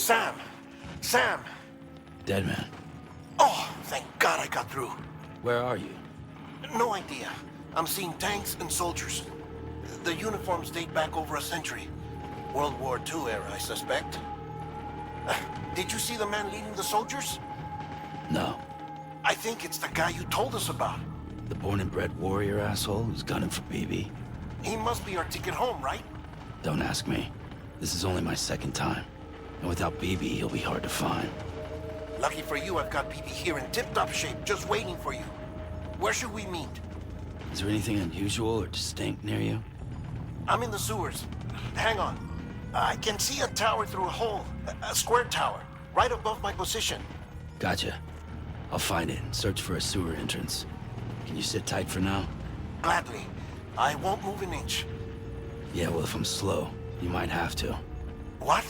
Sam! Sam! Dead man. Oh, thank God I got through. Where are you? No idea. I'm seeing tanks and soldiers. The uniforms date back over a century. World War II era, I suspect. Did you see the man leading the soldiers? No. I think it's the guy you told us about. The born and bred warrior asshole who's gunning for BB. He must be our ticket home, right? Don't ask me. This is only my second time. And without BB, he'll be hard to find. Lucky for you, I've got BB here in tip-top shape, just waiting for you. Where should we meet? Is there anything unusual or distinct near you? I'm in the sewers. Hang on. I can see a tower through a hole. A square tower, right above my position. Gotcha. I'll find it and search for a sewer entrance. Can you sit tight for now? Gladly. I won't move an inch. Yeah, well, if I'm slow, you might have to. What?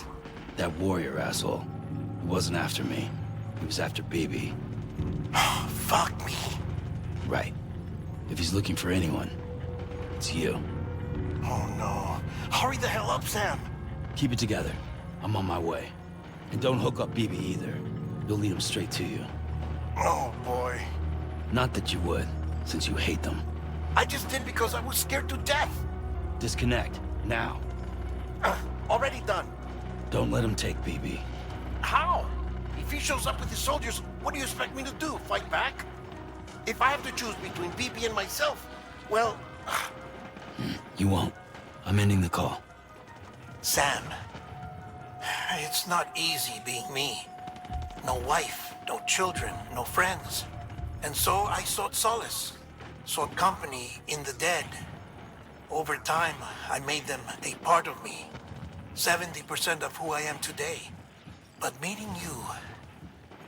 That warrior asshole. He wasn't after me. He was after BB. Fuck me. Right. If he's looking for anyone, it's you. Oh no. Hurry the hell up, Sam. Keep it together. I'm on my way. And don't hook up BB either. You'll lead him straight to you. Oh boy. Not that you would, since you hate them. I just did because I was scared to death. Disconnect, now. Already done. Don't let him take BB. How? If he shows up with his soldiers, what do you expect me to do? Fight back? If I have to choose between BB and myself, well... You won't. I'm ending the call. Sam, it's not easy being me. No wife, no children, no friends. And so I sought solace, sought company in the dead. Over time, I made them a part of me, 70% of who I am today. But meeting you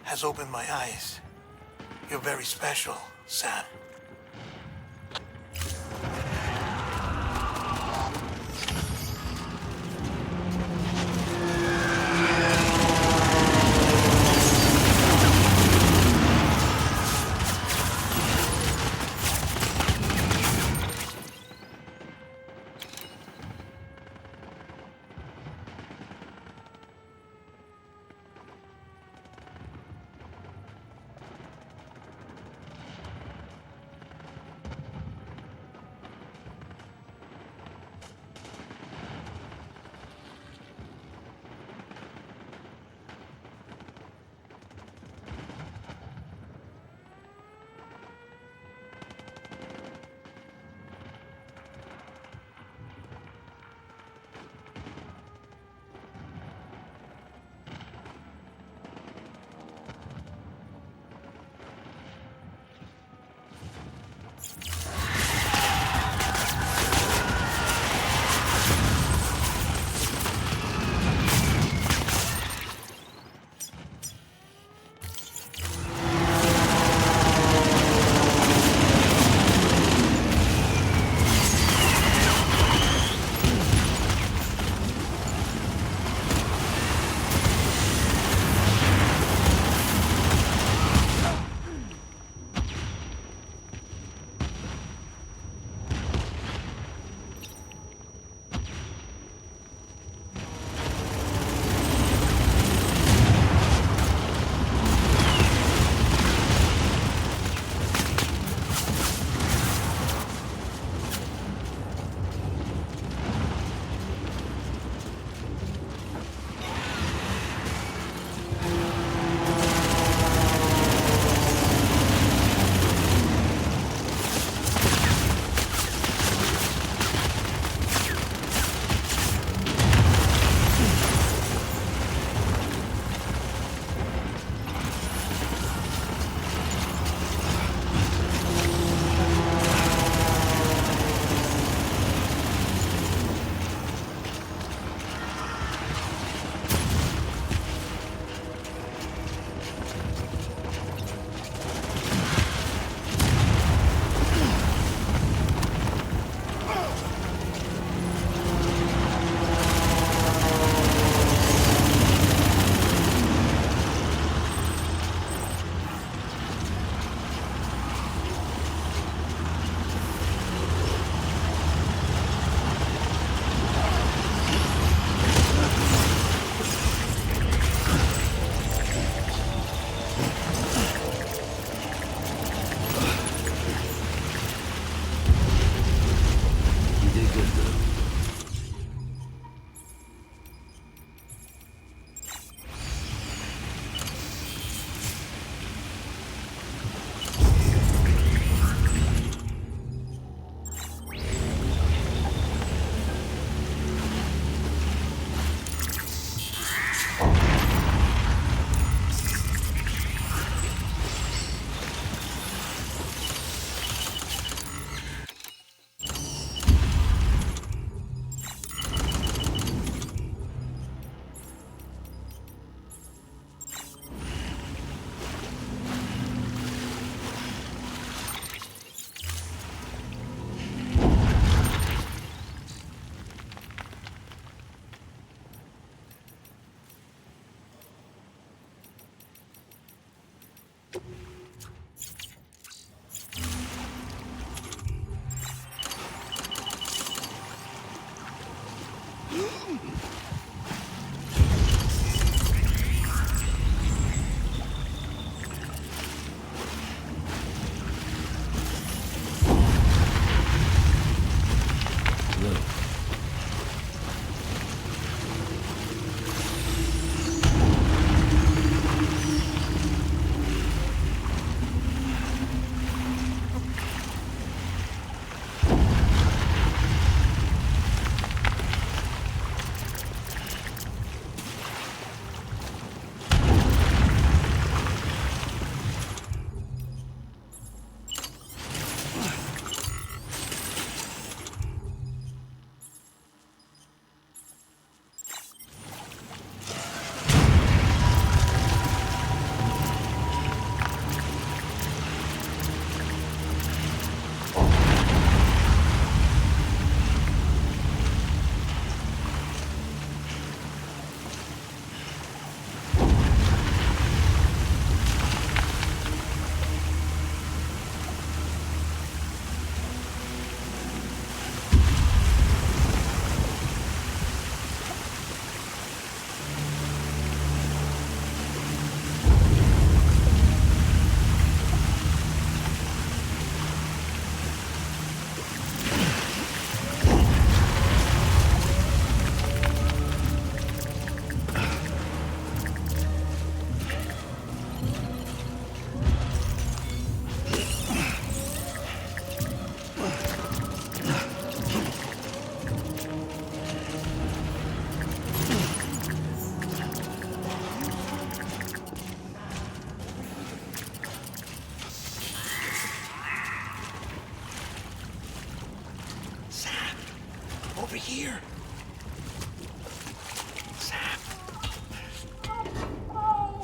has opened my eyes. You're very special, Sam.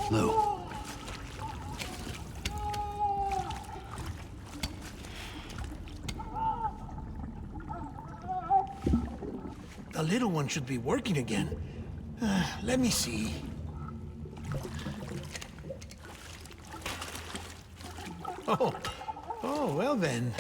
Lou. The little one should be working again. Let me see. Oh, well then.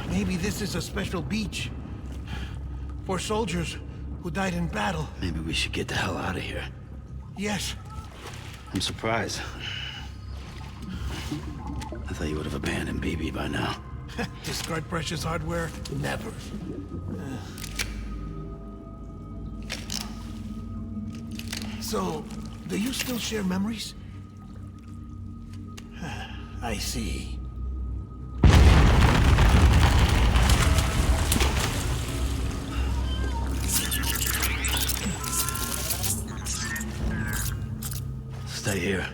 Maybe this is a special beach for soldiers who died in battle. Maybe we should get the hell out of here. Yes. I'm surprised. I thought you would have abandoned BB by now. Discard precious hardware? Never. So, do you still share memories? I see. Stay here.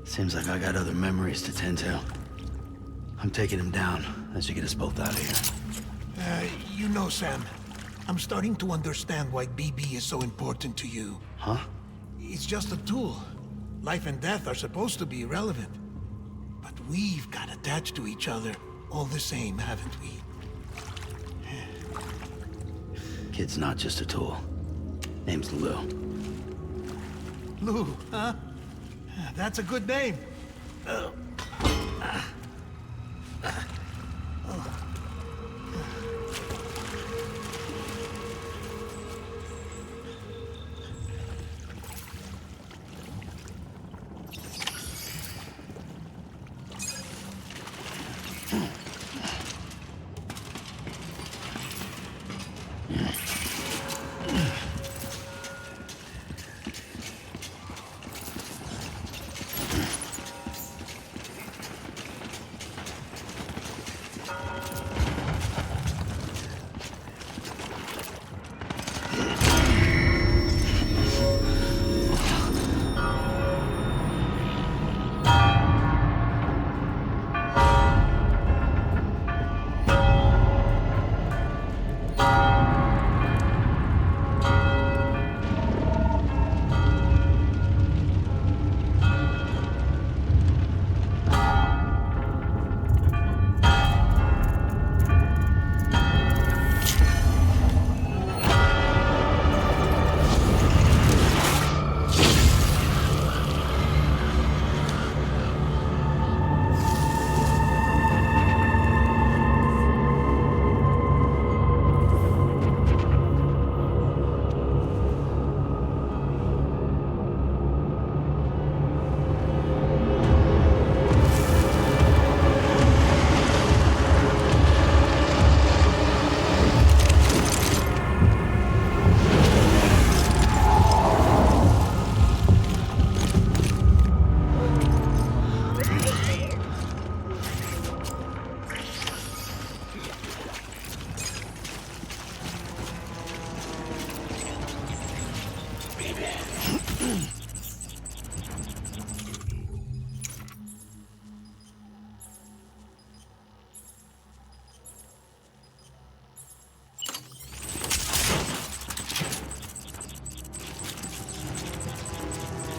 Seems like I got other memories to tend to. I'm taking him down as you get us both out of here. You know, Sam, I'm starting to understand why BB is so important to you. Huh? It's just a tool. Life and death are supposed to be irrelevant. But we've got attached to each other all the same, haven't we? Kid's not just a tool. Name's Lou. Lou, huh? That's a good name.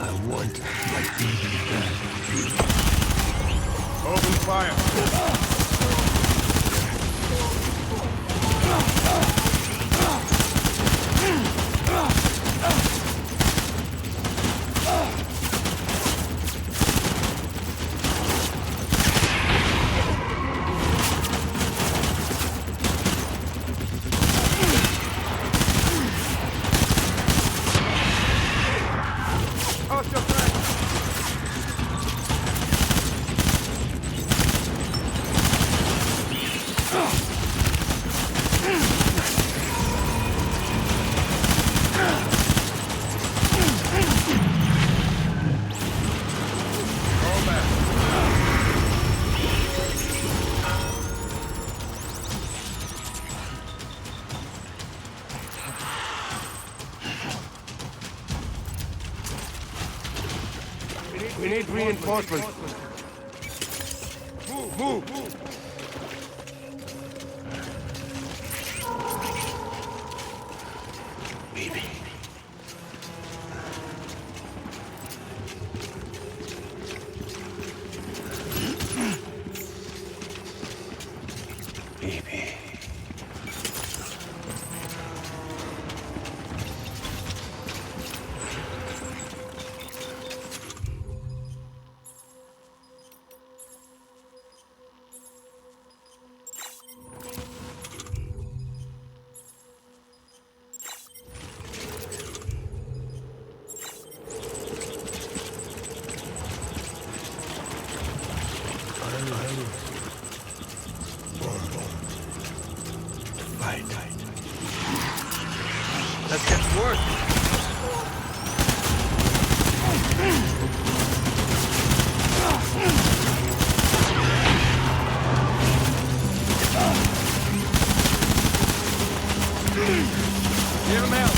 I want my BB back. Open fire. Hostile threat. Roll back. We need reinforcements. Move, move. baby. Baby. Let's get to work. Get him out.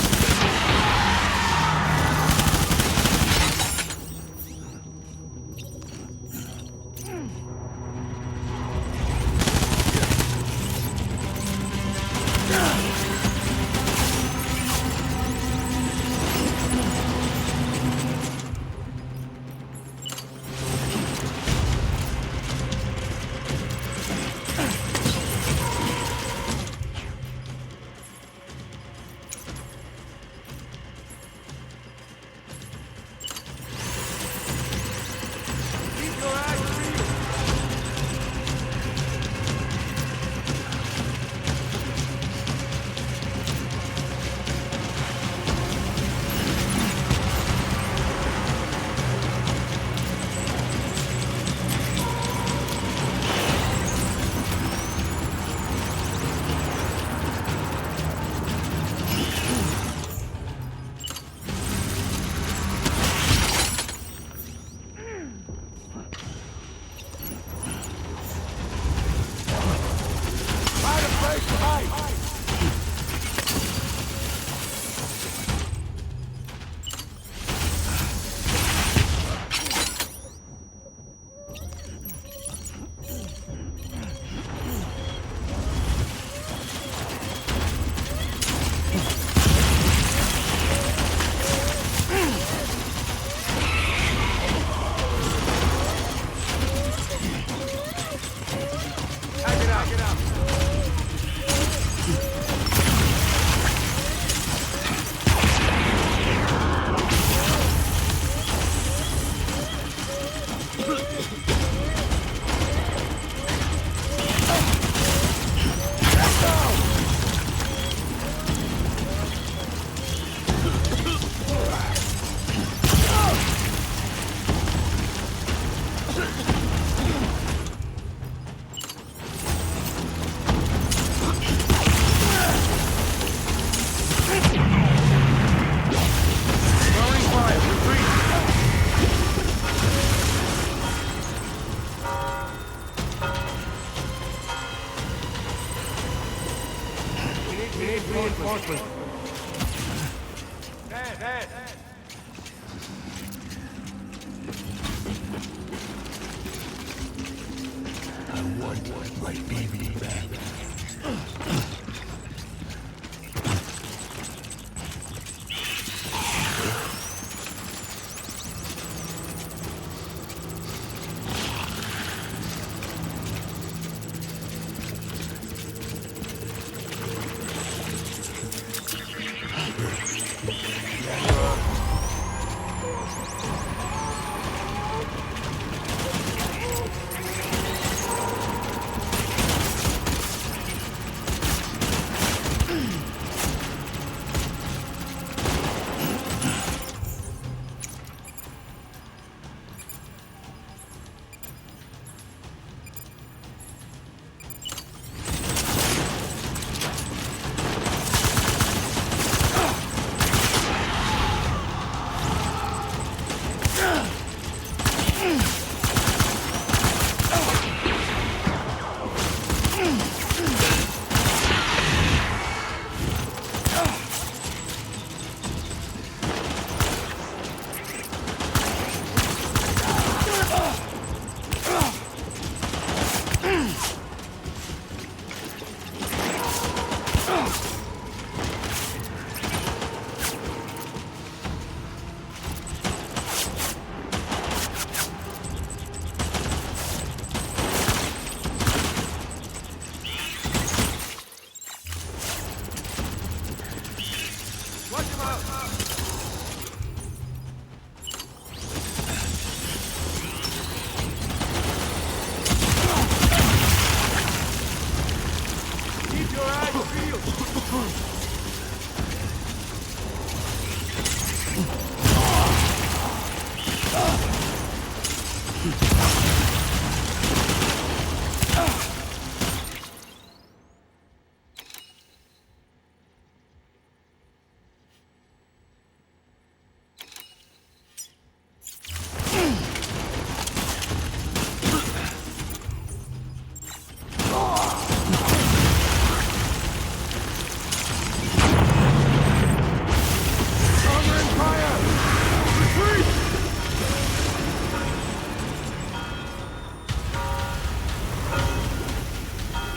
Reinforcements. Head. I want my baby back.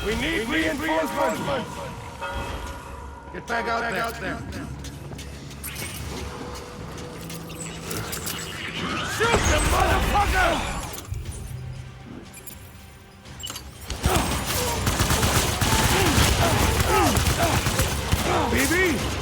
We need reinforcements! Get back out there! Shoot the motherfucker! Baby!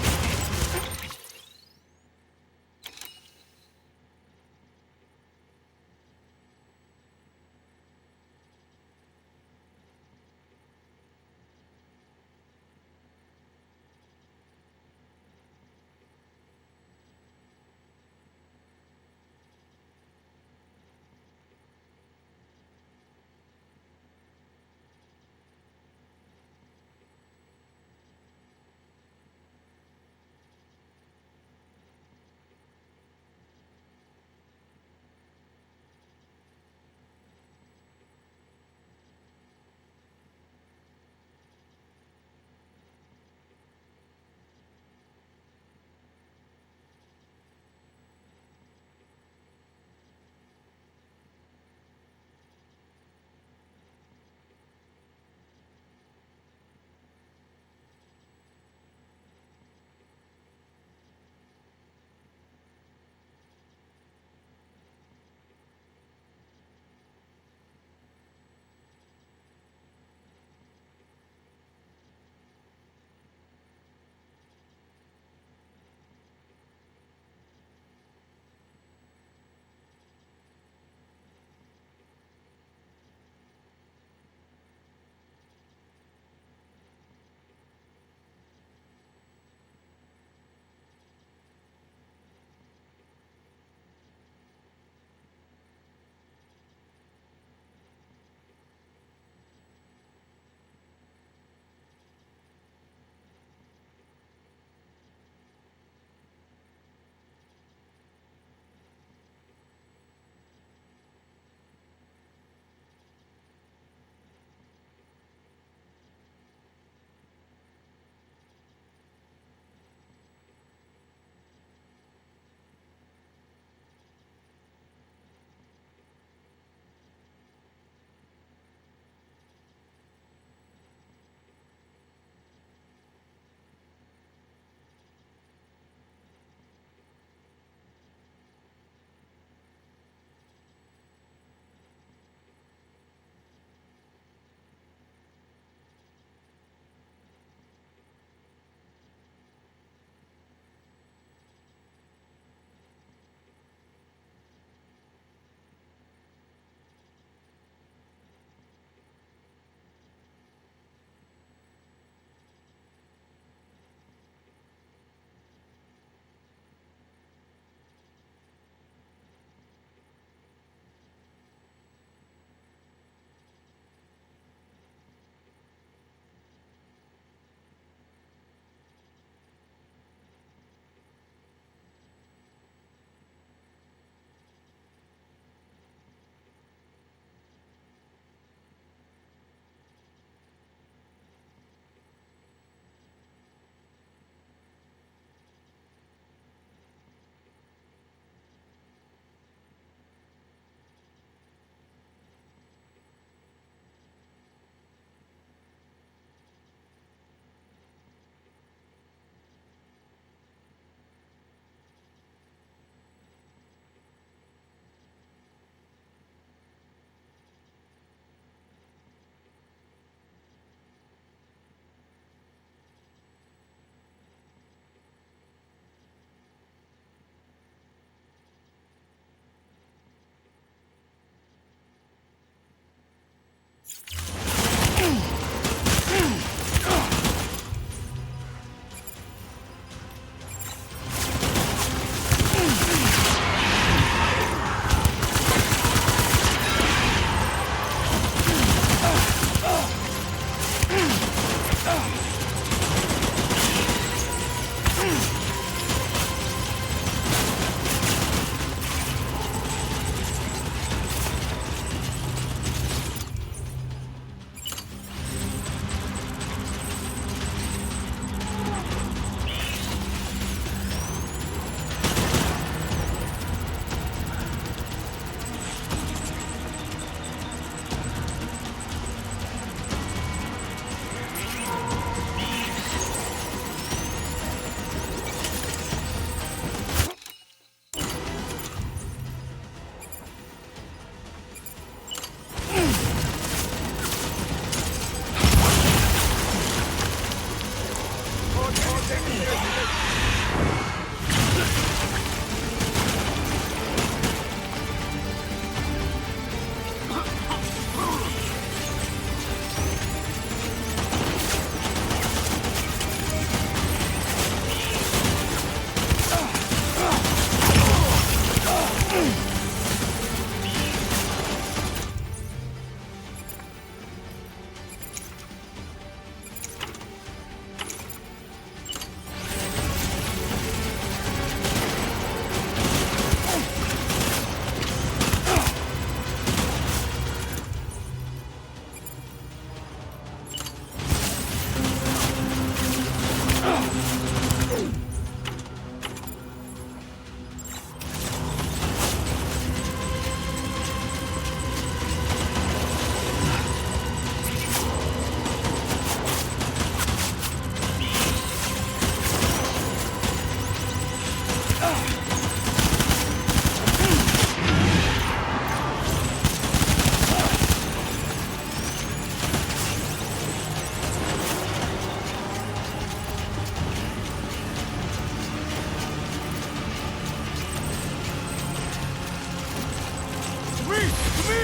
To me!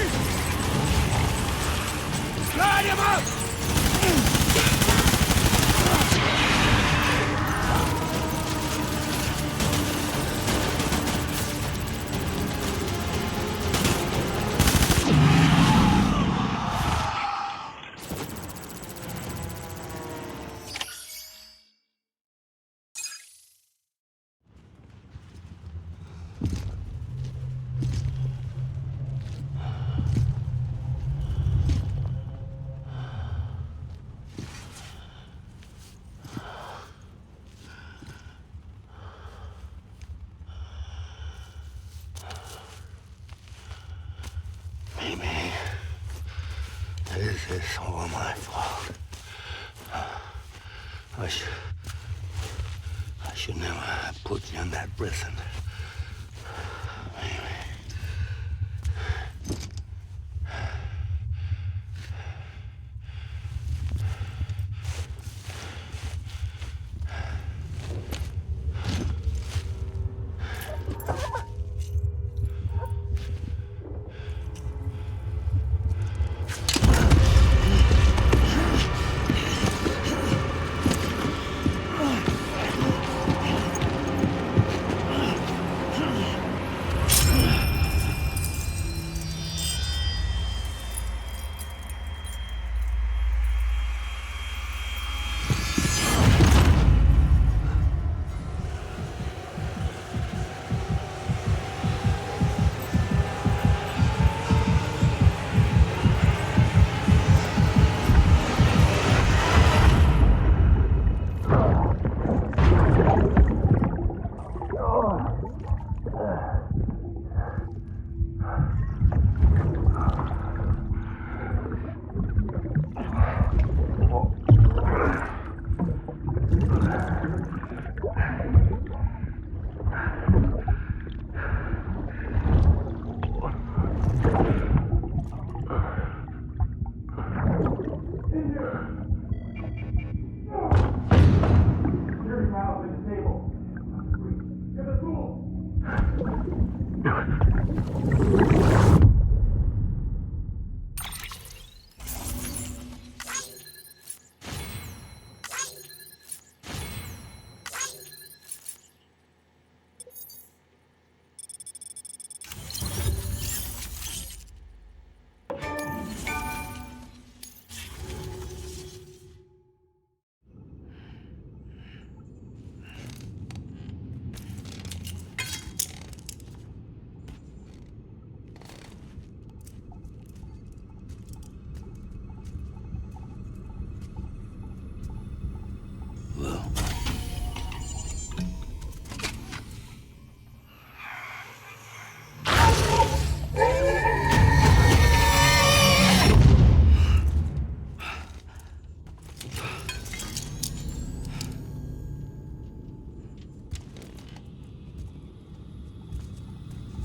Light him up! Maybe this is all my fault. I should never have put you in that prison. Maybe.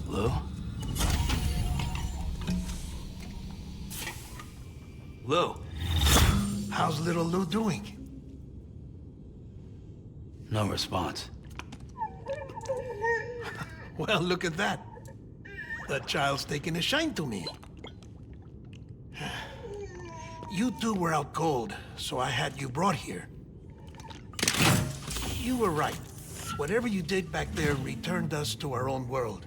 Lou? Lou? How's little Lou doing? No response. Well, look at that. The child's taking a shine to me. You two were out cold, so I had you brought here. You were right. Whatever you did back there returned us to our own world.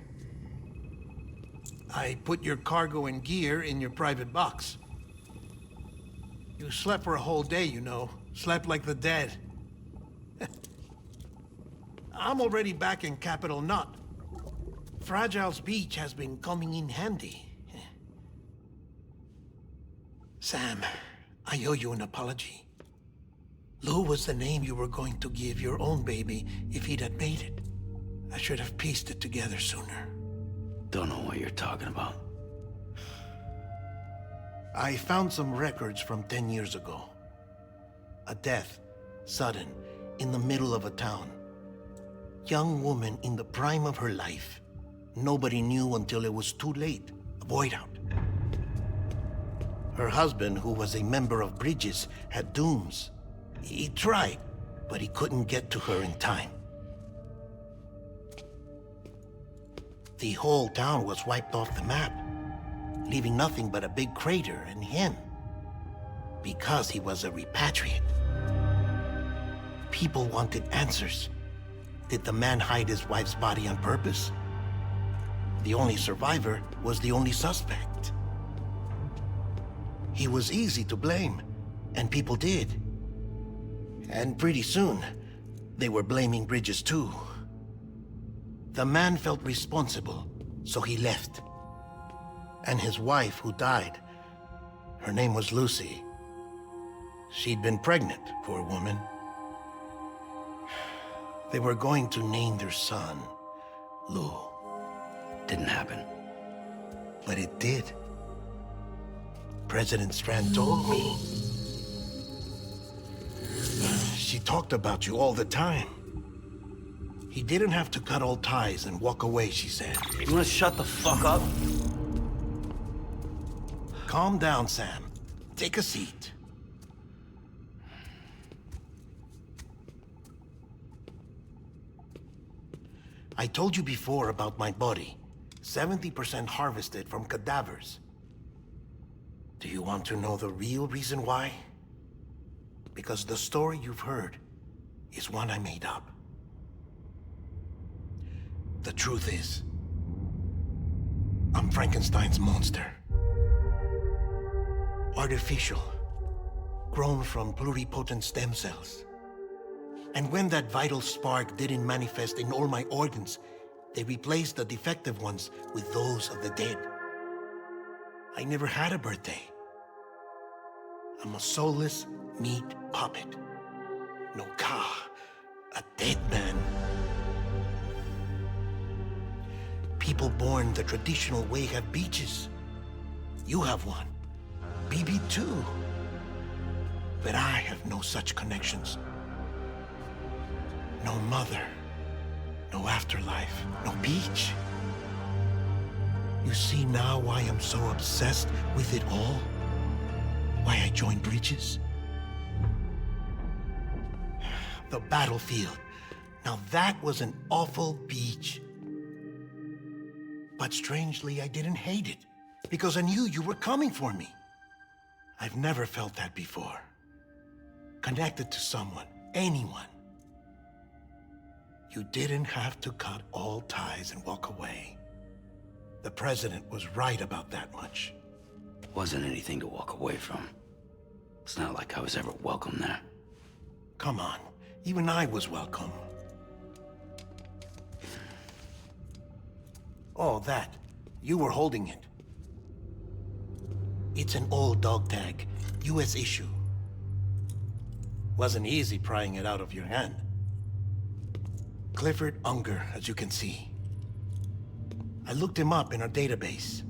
I put your cargo and gear in your private box. You slept for a whole day, you know. Slept like the dead. I'm already back in Capital Knot. Fragile's beach has been coming in handy. Sam, I owe you an apology. Lou was the name you were going to give your own baby if he'd had made it. I should have pieced it together sooner. Don't know what you're talking about. I found some records from 10 years ago. A death, sudden, in the middle of a town. Young woman in the prime of her life. Nobody knew until it was too late. A void out. Her husband, who was a member of Bridges, had dooms. He tried, but he couldn't get to her in time. The whole town was wiped off the map. leaving nothing but a big crater and him. Because he was a repatriate. People wanted answers. Did the man hide his wife's body on purpose? The only survivor was the only suspect. He was easy to blame, and people did. And pretty soon, they were blaming Bridges too. The man felt responsible, so he left. And his wife, who died, her name was Lucy. She'd been pregnant, poor woman. They were going to name their son Lou. Didn't happen. But it did. President Strand told me. She talked about you all the time. He didn't have to cut all ties and walk away, she said. You wanna shut the fuck up? Calm down, Sam. Take a seat. I told you before about my body. 70% harvested from cadavers. Do you want to know the real reason why? Because the story you've heard is one I made up. The truth is, I'm Frankenstein's monster. Artificial, grown from pluripotent stem cells. And when that vital spark didn't manifest in all my organs, they replaced the defective ones with those of the dead. I never had a birthday. I'm a soulless meat puppet. No ka, a dead man. People born the traditional way have beaches. You have one. BB too. But I have no such connections. No mother, no afterlife, no beach. You see now why I'm so obsessed with it all? Why I joined Bridges? The battlefield. Now that was an awful beach. But strangely, I didn't hate it, because I knew you were coming for me. I've never felt that before. Connected to someone, anyone. You didn't have to cut all ties and walk away. The president was right about that much. Wasn't anything to walk away from. It's not like I was ever welcome there. Come on, even I was welcome. Oh, that. You were holding it. It's an old dog tag, US issue. Wasn't easy prying it out of your hand. Clifford Unger, as you can see. I looked him up in our database.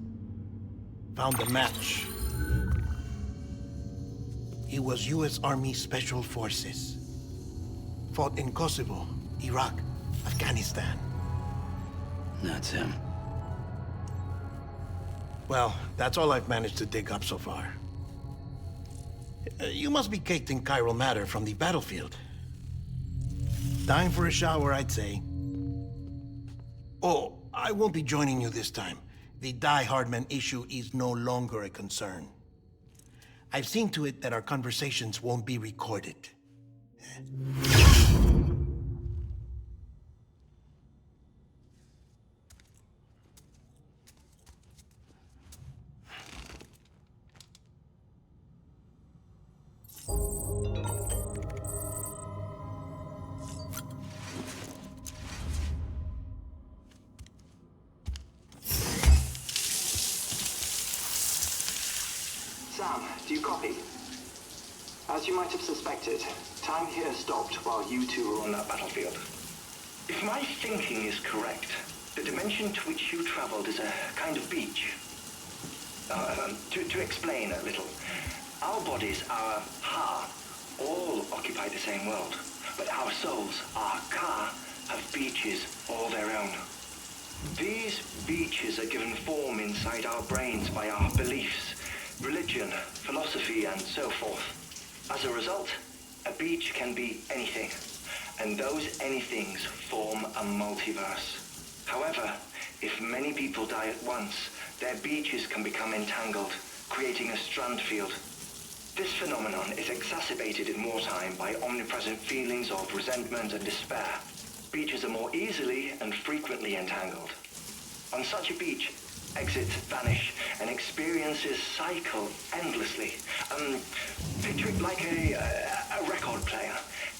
Found a match. He was US Army Special Forces. Fought in Kosovo, Iraq, Afghanistan. That's him. Well, that's all I've managed to dig up so far. You must be caked in chiral matter from the battlefield. Time for a shower, I'd say. Oh, I won't be joining you this time. The Die Hardman issue is no longer a concern. I've seen to it that our conversations won't be recorded. Sam, do you copy? As you might have suspected, time here stopped while you two were on that battlefield. If my thinking is correct, the dimension to which you traveled is a kind of beach. To explain a little, our bodies, our ha, all occupy the same world, but our souls, our ka, have beaches all their own. These beaches are given form inside our brains by our beliefs, religion, philosophy, and so forth. As a result, a beach can be anything, and those anythings form a multiverse. However, if many people die at once, their beaches can become entangled, creating a strand field. This phenomenon is exacerbated in wartime by omnipresent feelings of resentment and despair. Beaches are more easily and frequently entangled. On such a beach, exits vanish and experiences cycle endlessly. Picture it like a record player.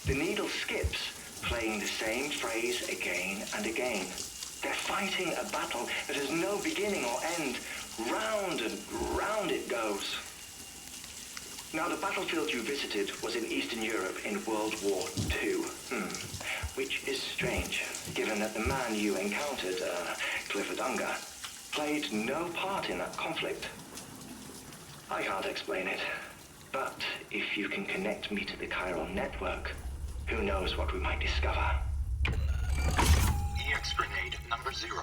The needle skips, playing the same phrase again and again. They're fighting a battle that has no beginning or end. Round and round it goes. Now, the battlefield you visited was in Eastern Europe in World War II. Which is strange, given that the man you encountered, Clifford Unger, played no part in that conflict. I can't explain it, but if you can connect me to the chiral network, who knows what we might discover. EX grenade number 0.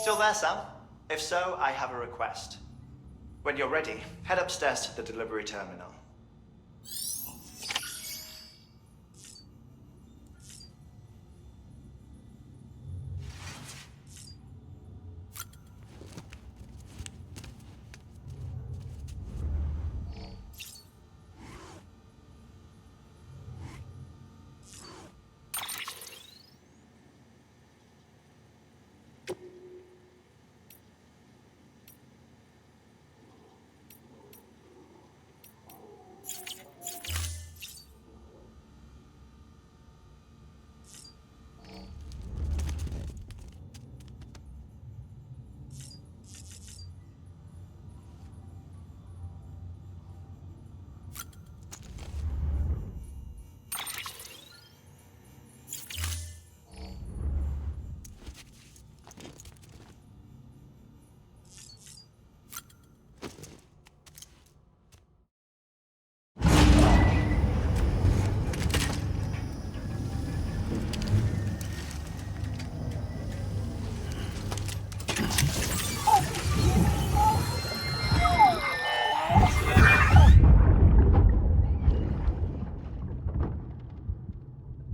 Still there, Sam? If so, I have a request. When you're ready, head upstairs to the delivery terminal.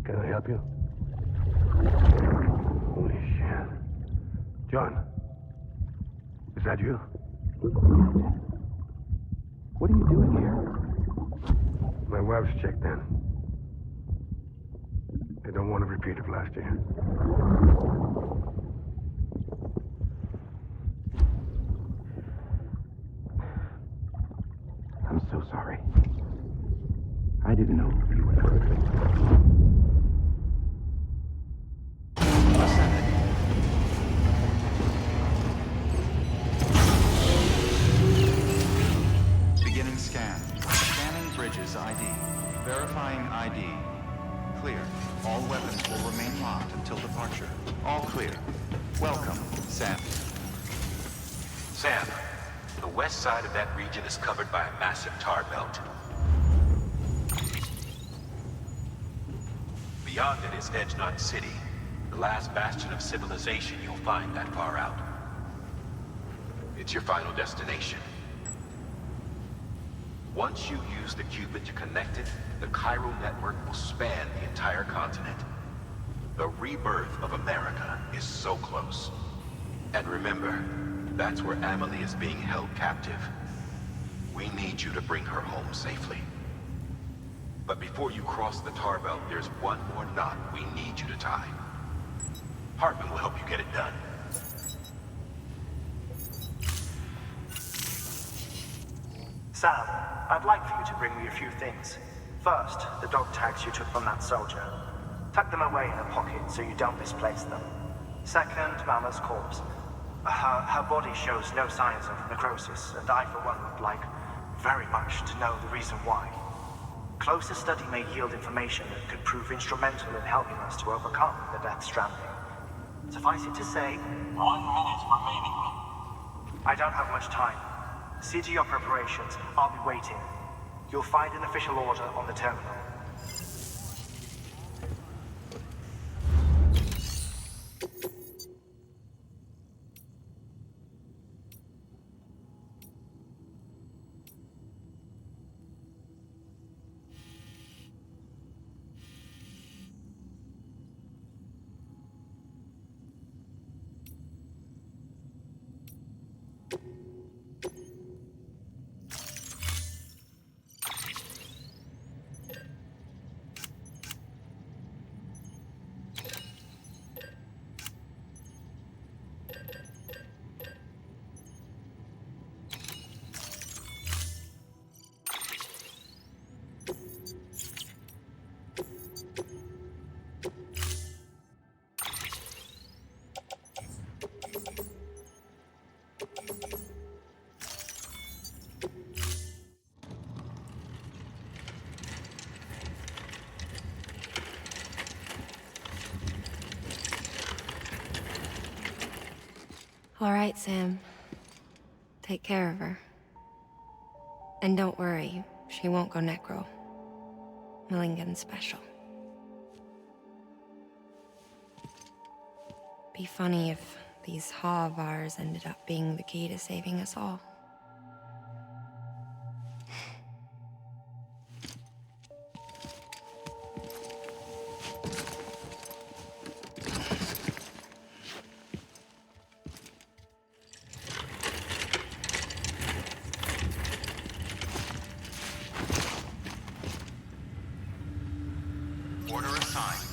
Can I help you? Holy shit. John, is that you? What are you doing here? My wife's checked in. They don't want to repeat of last year. I'm so sorry. I didn't know you were perfect. Beginning scan. Scanning bridges ID. Verifying ID. Clear. All weapons will remain locked until departure. All clear. Welcome, Sam. Sam, the west side of that region is covered by a massive tar belt. Beyond it is Edgenot City, the last bastion of civilization you'll find that far out. It's your final destination. Once you use the Cupid to connect it, the chiral network will span the entire continent. The rebirth of America is so close. And remember, that's where Amelie is being held captive. We need you to bring her home safely. But before you cross the tar belt, there's one more knot we need you to tie. Hartman will help you get it done. Sam, I'd like for you to bring me a few things. First, the dog tags you took from that soldier. Tuck them away in a pocket so you don't misplace them. Second, Mama's corpse. Her body shows no signs of necrosis, and I, for one, would like very much to know the reason why. Closer study may yield information that could prove instrumental in helping us to overcome the Death Stranding. Suffice it to say, 1 minute remaining. I don't have much time. See to your preparations. I'll be waiting. You'll find an official order on the terminal. All right, Sam. Take care of her. And don't worry, she won't go necro. Millingen's special. Be funny if these Ha of ours ended up being the key to saving us all. Order assigned.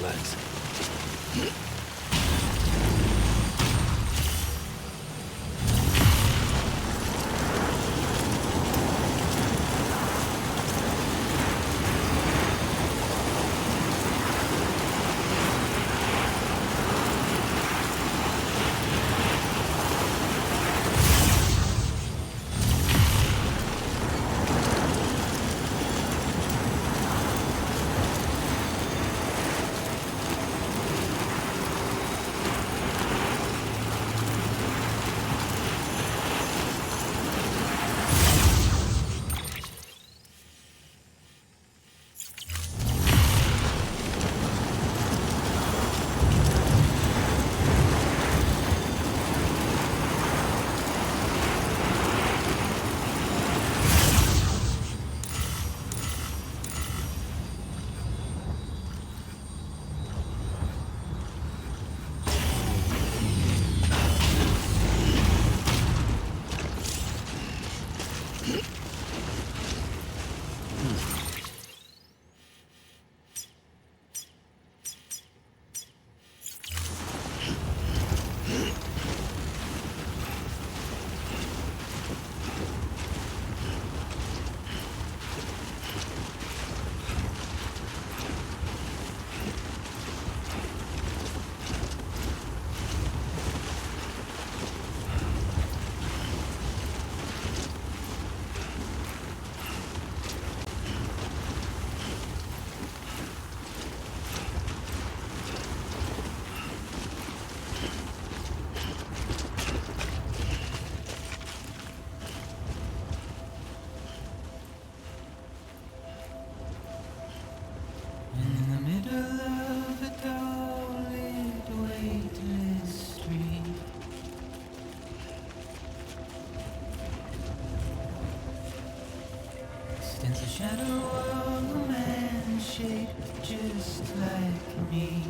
legs. Stands a shadow of a man shaped just like me.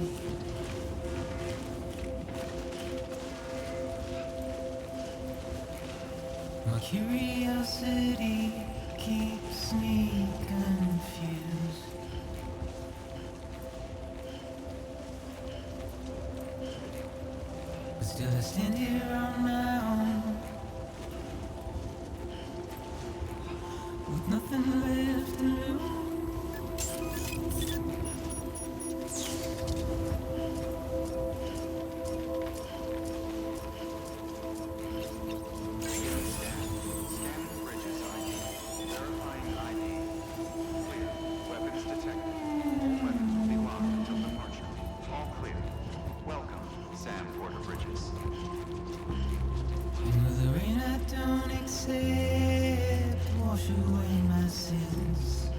My curiosity keeps me confused. But still I stand here on my own, with nothing left to lose. Scanning bridges ID. Verifying ID. Clear. Weapons detected. All weapons will be locked until departure. All clear. Welcome, Sam Porter Bridges. And with the rain I don't accept, wash away my sins.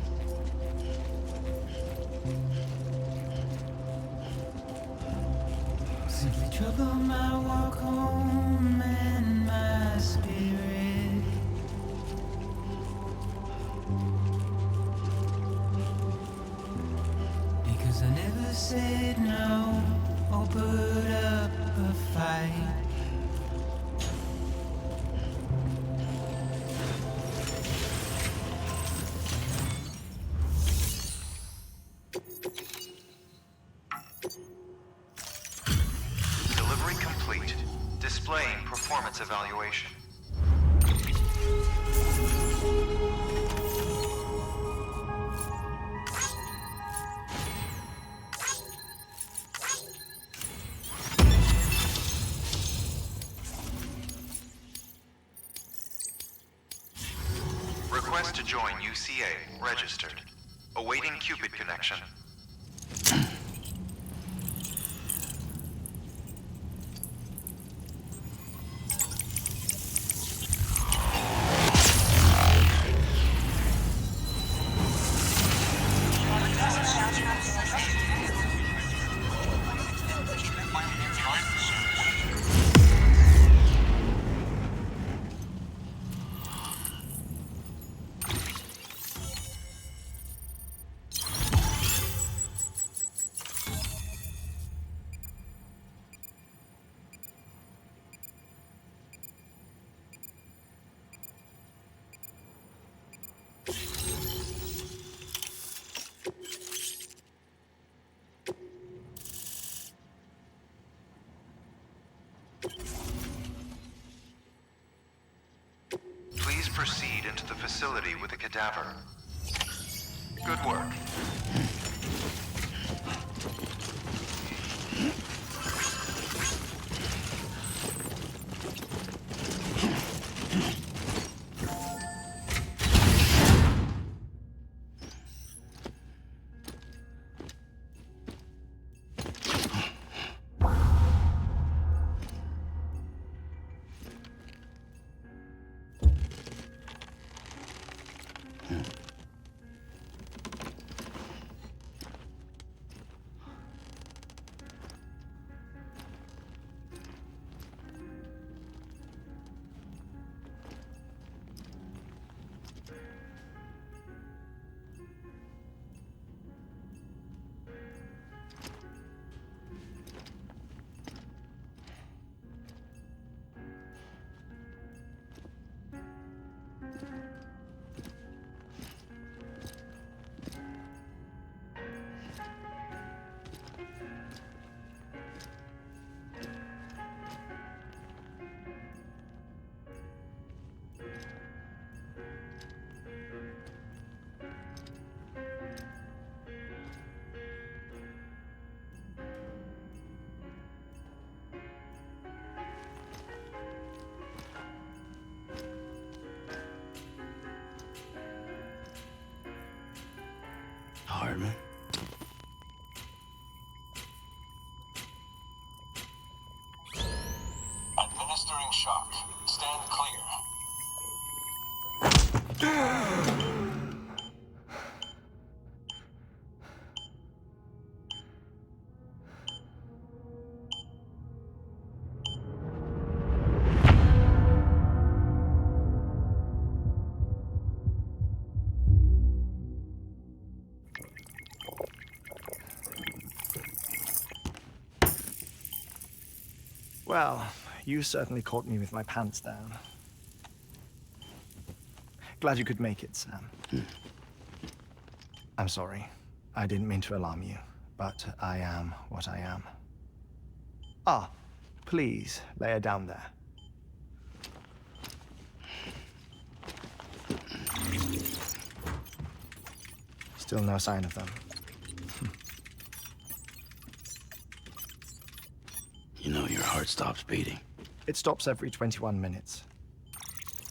Simply trouble my walk home and my spirit. Because I never said no or put up a fight. Delivery complete. Displaying performance evaluation. Request to join UCA. Registered. Awaiting Cupid connection. facility with a cadaver. Good work. Hardman? Administering shock. Stand clear. Well, you certainly caught me with my pants down. Glad you could make it, Sam. I'm sorry. I didn't mean to alarm you, but I am what I am. Ah, please lay her down there. Still no sign of them. You know your heart stops beating. It stops every 21 minutes.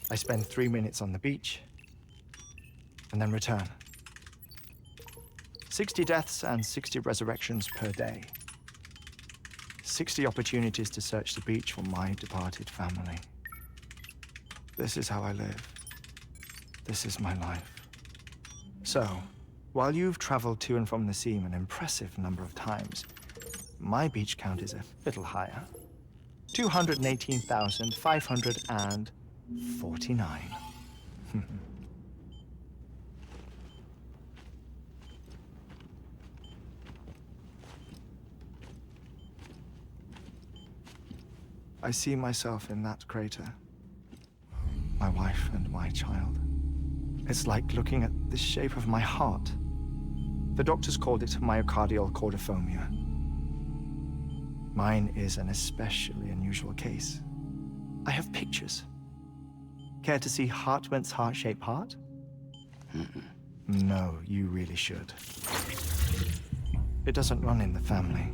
I spend 3 minutes on the beach, and then return. 60 deaths and 60 resurrections per day. 60 opportunities to search the beach for my departed family. This is how I live. This is my life. So, while you've traveled to and from the scene an impressive number of times, my beach count is a little higher. 218,549. I see myself in that crater. My wife and my child. It's like looking at the shape of my heart. The doctors called it myocardial cordiformia. Mine is an especially unusual case. I have pictures. Care to see Hartman's heart-shaped heart? No, you really should. It doesn't run in the family.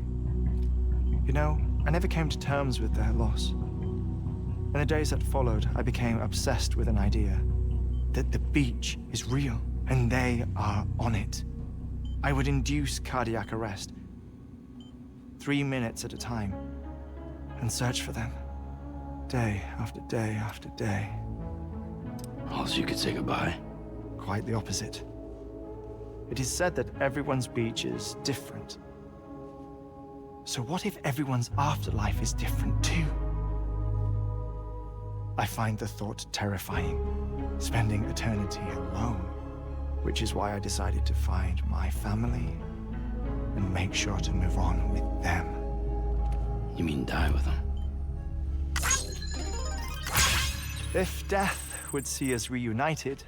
You know, I never came to terms with their loss. In the days that followed, I became obsessed with an idea that the beach is real and they are on it. I would induce cardiac arrest, 3 minutes at a time, and search for them, day after day after day. Also, you could say goodbye. Quite the opposite. It is said that everyone's beach is different. So what if everyone's afterlife is different too? I find the thought terrifying, spending eternity alone, which is why I decided to find my family and make sure to move on with them. You mean die with them? If death would see us reunited,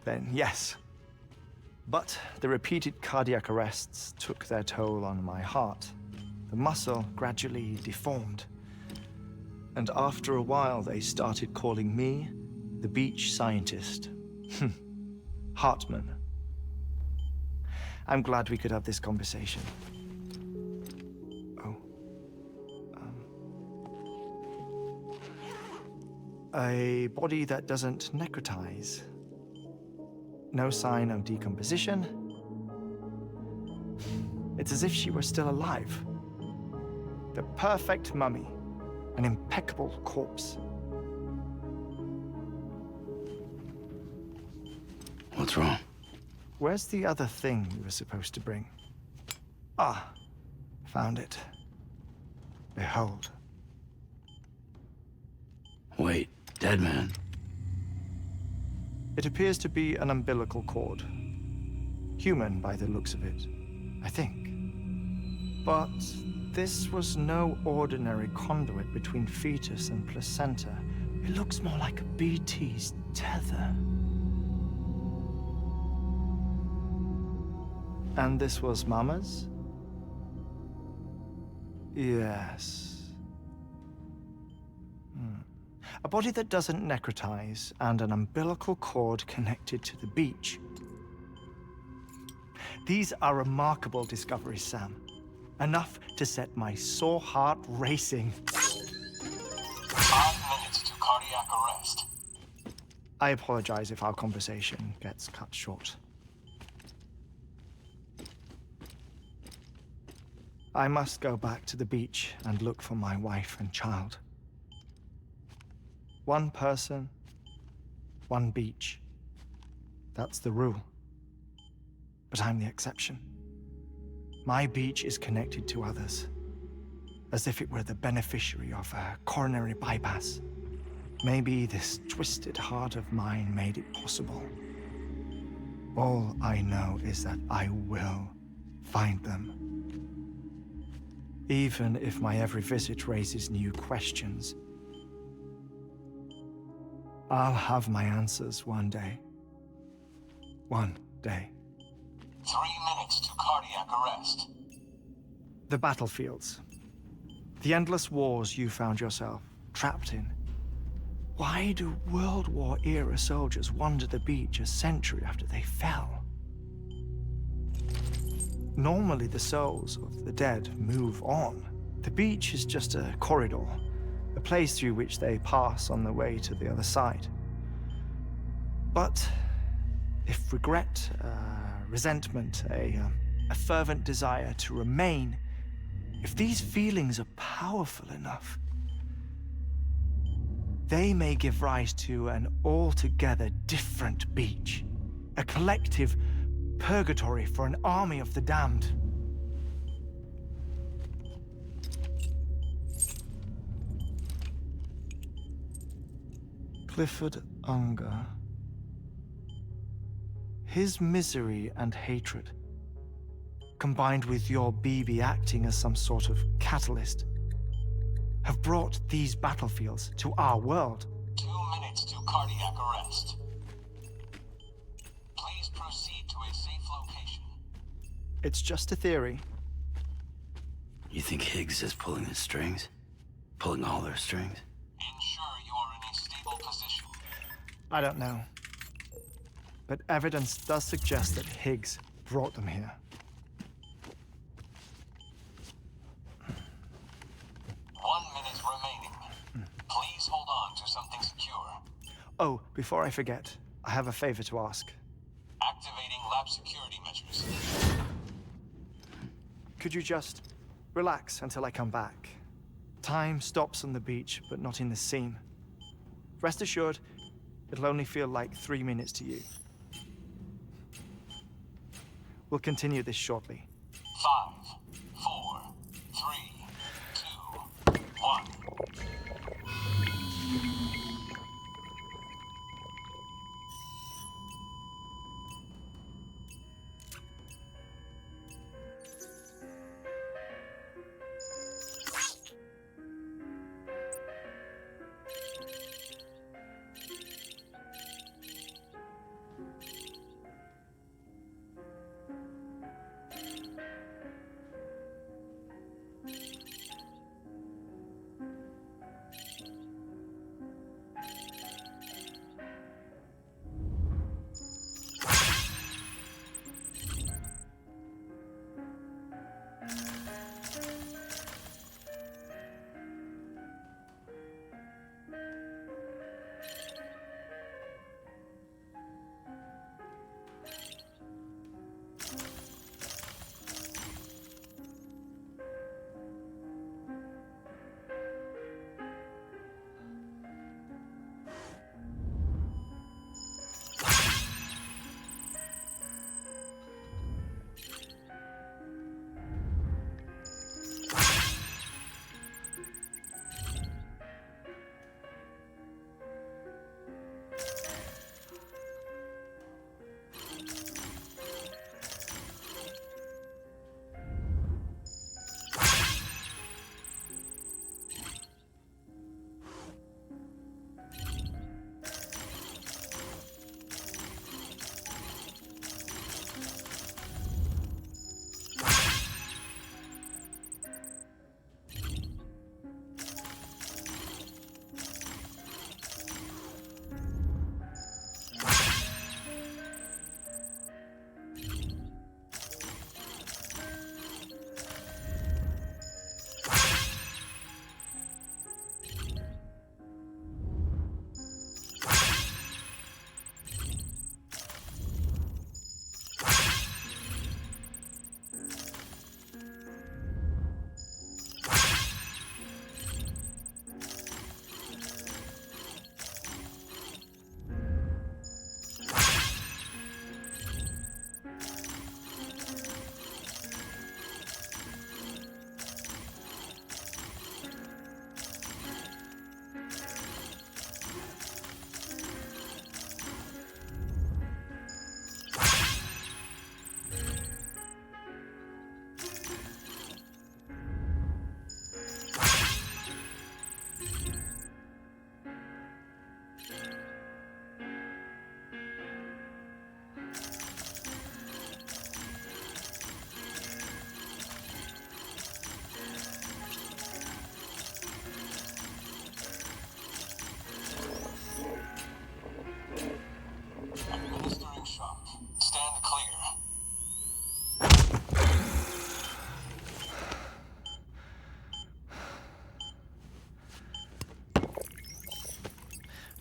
then yes. But the repeated cardiac arrests took their toll on my heart. The muscle gradually deformed. And after a while, they started calling me the beach scientist. Hartman. I'm glad we could have this conversation. Oh. A body that doesn't necrotize. No sign of decomposition. It's as if she were still alive. The perfect mummy. An impeccable corpse. What's wrong? Where's the other thing you were supposed to bring? Ah, found it. Behold. Wait, dead man? It appears to be an umbilical cord. Human by the looks of it, I think. But this was no ordinary conduit between fetus and placenta. It looks more like a BT's tether. And this was Mama's? Yes. A body that doesn't necrotize and an umbilical cord connected to the beach. These are remarkable discoveries, Sam. Enough to set my sore heart racing. 5 minutes to cardiac arrest. I apologize if our conversation gets cut short. I must go back to the beach and look for my wife and child. One person, one beach. That's the rule. But I'm the exception. My beach is connected to others, as if it were the beneficiary of a coronary bypass. Maybe this twisted heart of mine made it possible. All I know is that I will find them. Even if my every visit raises new questions. I'll have my answers one day. One day. 3 minutes to cardiac arrest. The battlefields. The endless wars you found yourself trapped in. Why do World War-era soldiers wander the beach a century after they fell? Normally, the souls of the dead move on. The beach is just a corridor, a place through which they pass on the way to the other side. But if regret, resentment, a fervent desire to remain, if these feelings are powerful enough, they may give rise to an altogether different beach, a collective purgatory for an army of the damned. Clifford Unger. His misery and hatred, combined with your BB acting as some sort of catalyst, have brought these battlefields to our world. 2 minutes to cardiac arrest. Please proceed to a safe location. It's just a theory. You think Higgs is pulling the strings? Pulling all their strings? Ensure you are in a stable position. I don't know. But evidence does suggest that Higgs brought them here. 1 minute remaining. Please hold on to something secure. Oh, before I forget, I have a favor to ask. Activating lab security measures. Could you just relax until I come back? Time stops on the beach, but not in the scene. Rest assured, it'll only feel like 3 minutes to you. We'll continue this shortly. 5, 4, 3, 2, 1.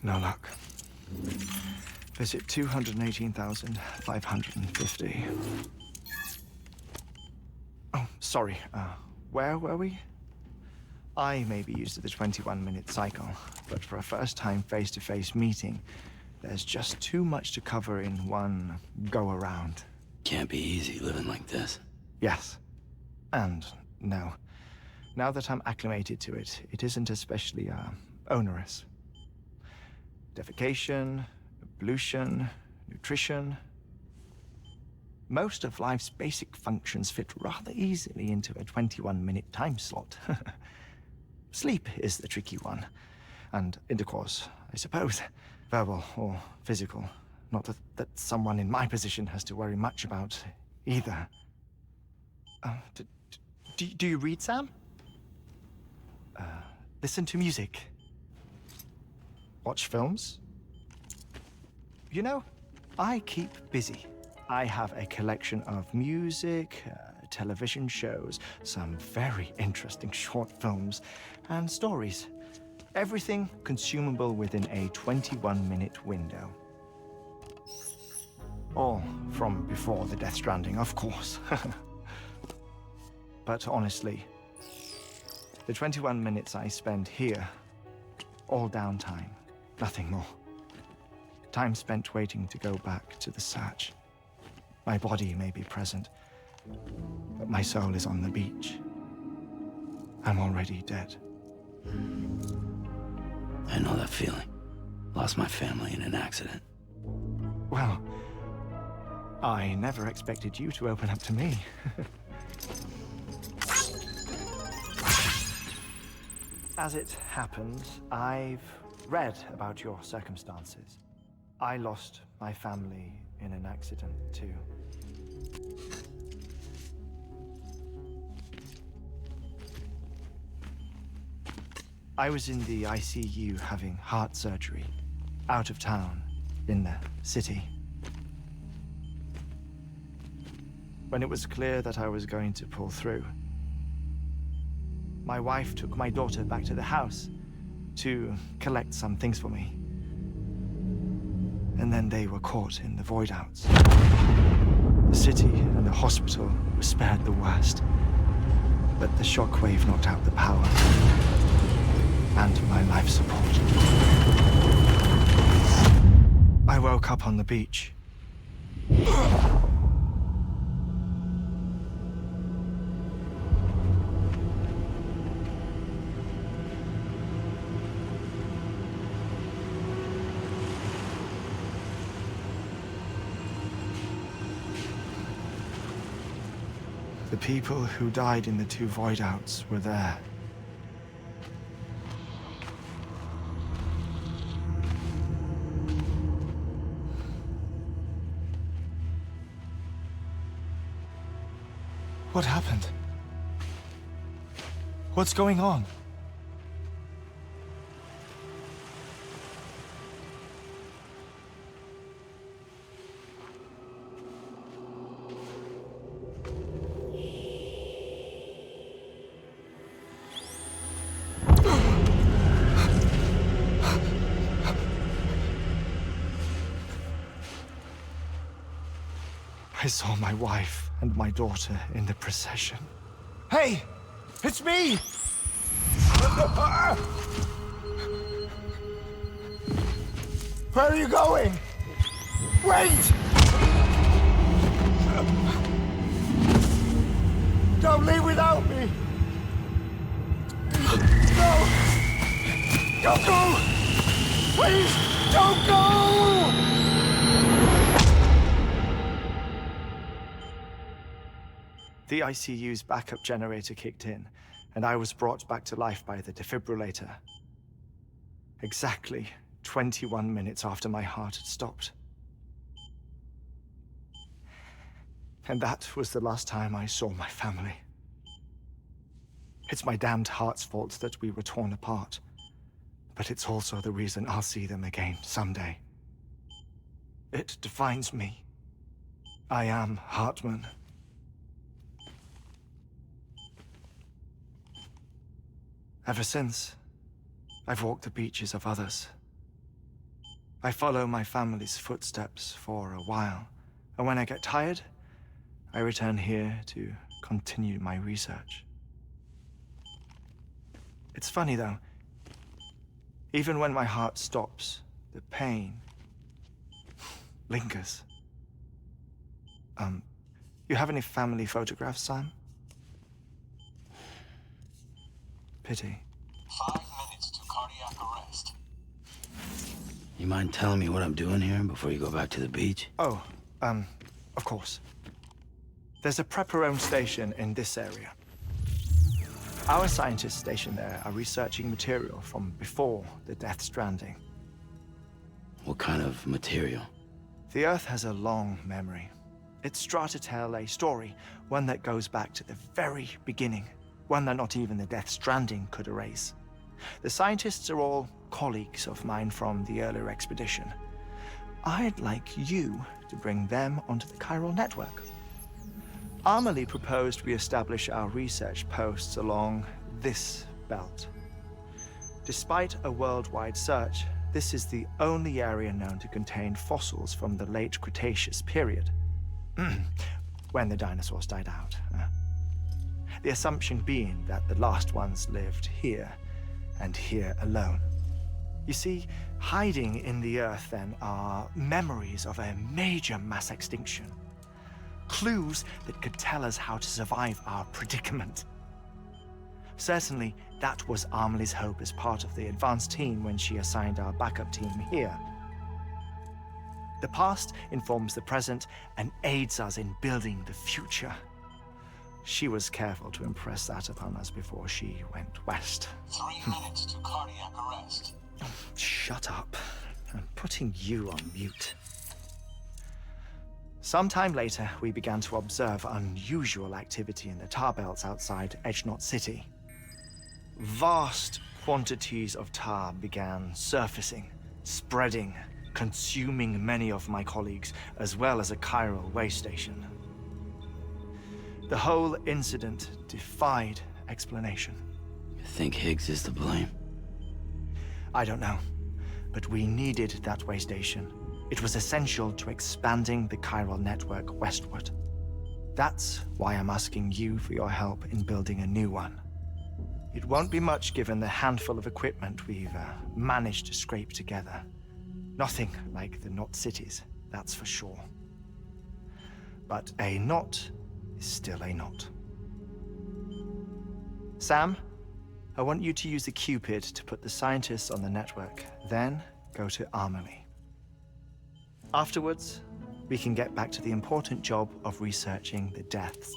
No luck. Visit 218,550. Oh, sorry. Where were we? I may be used to the 21-minute cycle, but for a first-time face-to-face meeting, there's just too much to cover in one go-around. Can't be easy living like this. Yes. And no. Now that I'm acclimated to it, it isn't especially, onerous. Defecation, ablution, nutrition. Most of life's basic functions fit rather easily into a 21-minute time slot. Sleep is the tricky one. And intercourse, I suppose. Verbal or physical. Not that someone in my position has to worry much about either. Do you read, Sam? Listen to music. Watch films. You know, I keep busy. I have a collection of music, television shows, some very interesting short films, and stories. Everything consumable within a 21-minute window. All from before the Death Stranding, of course. But honestly, the 21 minutes I spend here, all downtime, nothing more. Time spent waiting to go back to the search. My body may be present, but my soul is on the beach. I'm already dead. I know that feeling. Lost my family in an accident. Well, I never expected you to open up to me. As it happens, I've read about your circumstances. I lost my family in an accident, too. I was in the ICU having heart surgery, out of town, in the city. When it was clear that I was going to pull through, my wife took my daughter back to the house to collect some things for me. And then they were caught in the void-outs. The city and the hospital were spared the worst, but the shockwave knocked out the power and my life support. I woke up on the beach. The people who died in the two void-outs were there. What happened? What's going on? I saw my wife and my daughter in the procession. Hey! It's me! Where are you going? Wait! Don't leave without me! No! Don't go! Please, don't go! The ICU's backup generator kicked in, and I was brought back to life by the defibrillator. Exactly 21 minutes after my heart had stopped. And that was the last time I saw my family. It's my damned heart's fault that we were torn apart, but it's also the reason I'll see them again someday. It defines me. I am Hartman. Ever since, I've walked the beaches of others, I follow my family's footsteps for a while, and when I get tired, I return here to continue my research. It's funny though, even when my heart stops, the pain lingers. You have any family photographs, Sam? Pity. 5 minutes to cardiac arrest. You mind telling me what I'm doing here before you go back to the beach? Oh, of course. There's a prepper-owned station in this area. Our scientists stationed there are researching material from before the Death-Stranding. What kind of material? The Earth has a long memory. It's trying to tell a story, one that goes back to the very beginning, one that not even the Death-Stranding could erase. The scientists are all colleagues of mine from the earlier expedition. I'd like you to bring them onto the chiral network. Amelie proposed we establish our research posts along this belt. Despite a worldwide search, this is the only area known to contain fossils from the late Cretaceous period, when the dinosaurs died out. The assumption being that the last ones lived here, and here alone. You see, hiding in the Earth then are memories of a major mass extinction. Clues that could tell us how to survive our predicament. Certainly, that was Amelie's hope as part of the advanced team when she assigned our backup team here. The past informs the present and aids us in building the future. She was careful to impress that upon us before she went west. 3 minutes to cardiac arrest. Shut up. I'm putting you on mute. Sometime later, we began to observe unusual activity in the tar belts outside Edgenot City. Vast quantities of tar began surfacing, spreading, consuming many of my colleagues, as well as a chiral way station. The whole incident defied explanation. You think Higgs is to blame? I don't know, but we needed that way station. It was essential to expanding the chiral network westward. That's why I'm asking you for your help in building a new one. It won't be much given the handful of equipment we've managed to scrape together. Nothing like the knot cities, that's for sure. But a knot is still a knot. Sam, I want you to use the Cupid to put the scientists on the network, then go to Amelie. Afterwards, we can get back to the important job of researching the deaths.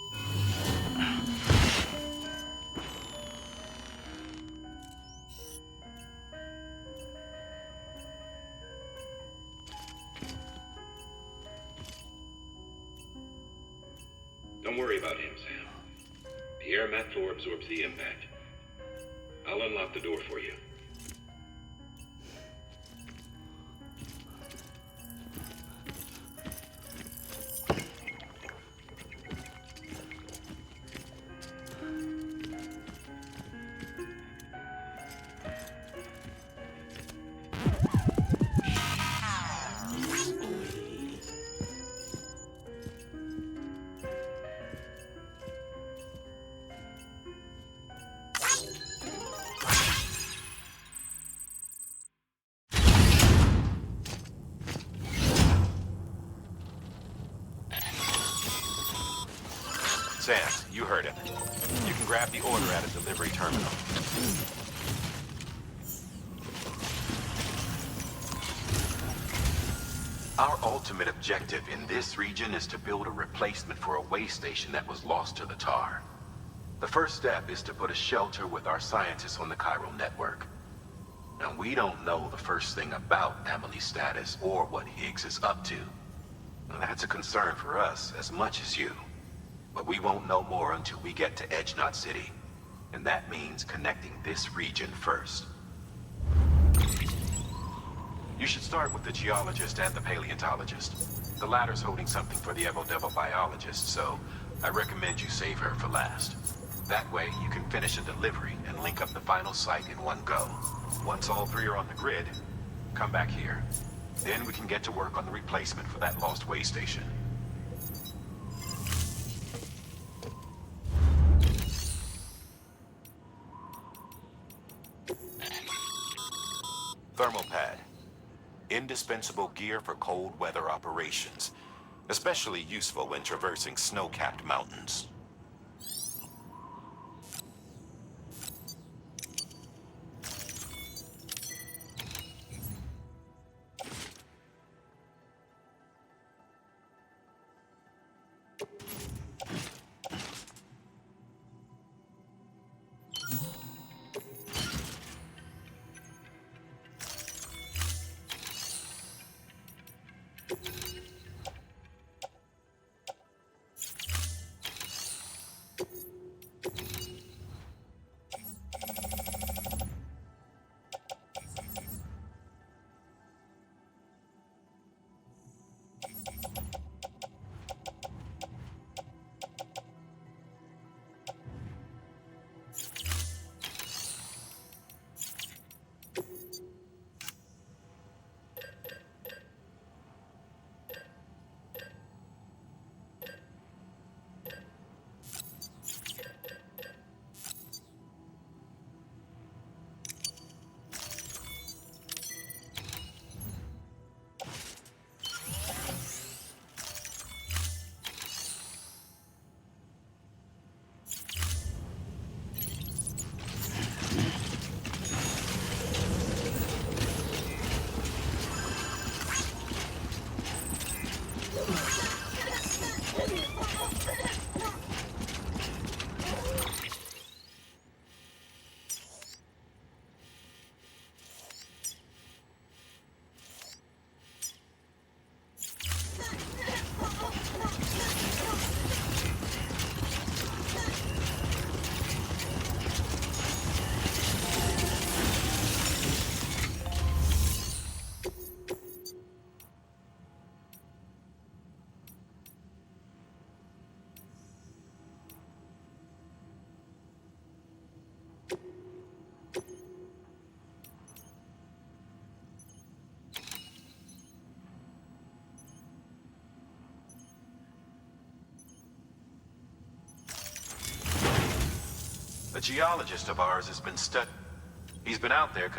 Don't worry about him, Sam. The air mat floor absorbs the impact. I'll unlock the door for you. Sam, you heard him. You can grab the order at a delivery terminal. Our ultimate objective in this region is to build a replacement for a way station that was lost to the tar. The first step is to put a shelter with our scientists on the chiral network. Now, we don't know the first thing about Amelie's status or what Higgs is up to. Now, that's a concern for us as much as you. But we won't know more until we get to Edgenot City. And that means connecting this region first. You should start with the geologist and the paleontologist. The latter's holding something for the Evo-Devo biologist, so I recommend you save her for last. That way, you can finish a delivery and link up the final site in one go. Once all three are on the grid, come back here. Then we can get to work on the replacement for that lost way station. Thermal pad. Indispensable gear for cold weather operations. Especially useful when traversing snow-capped mountains. A geologist of ours has been He's been out there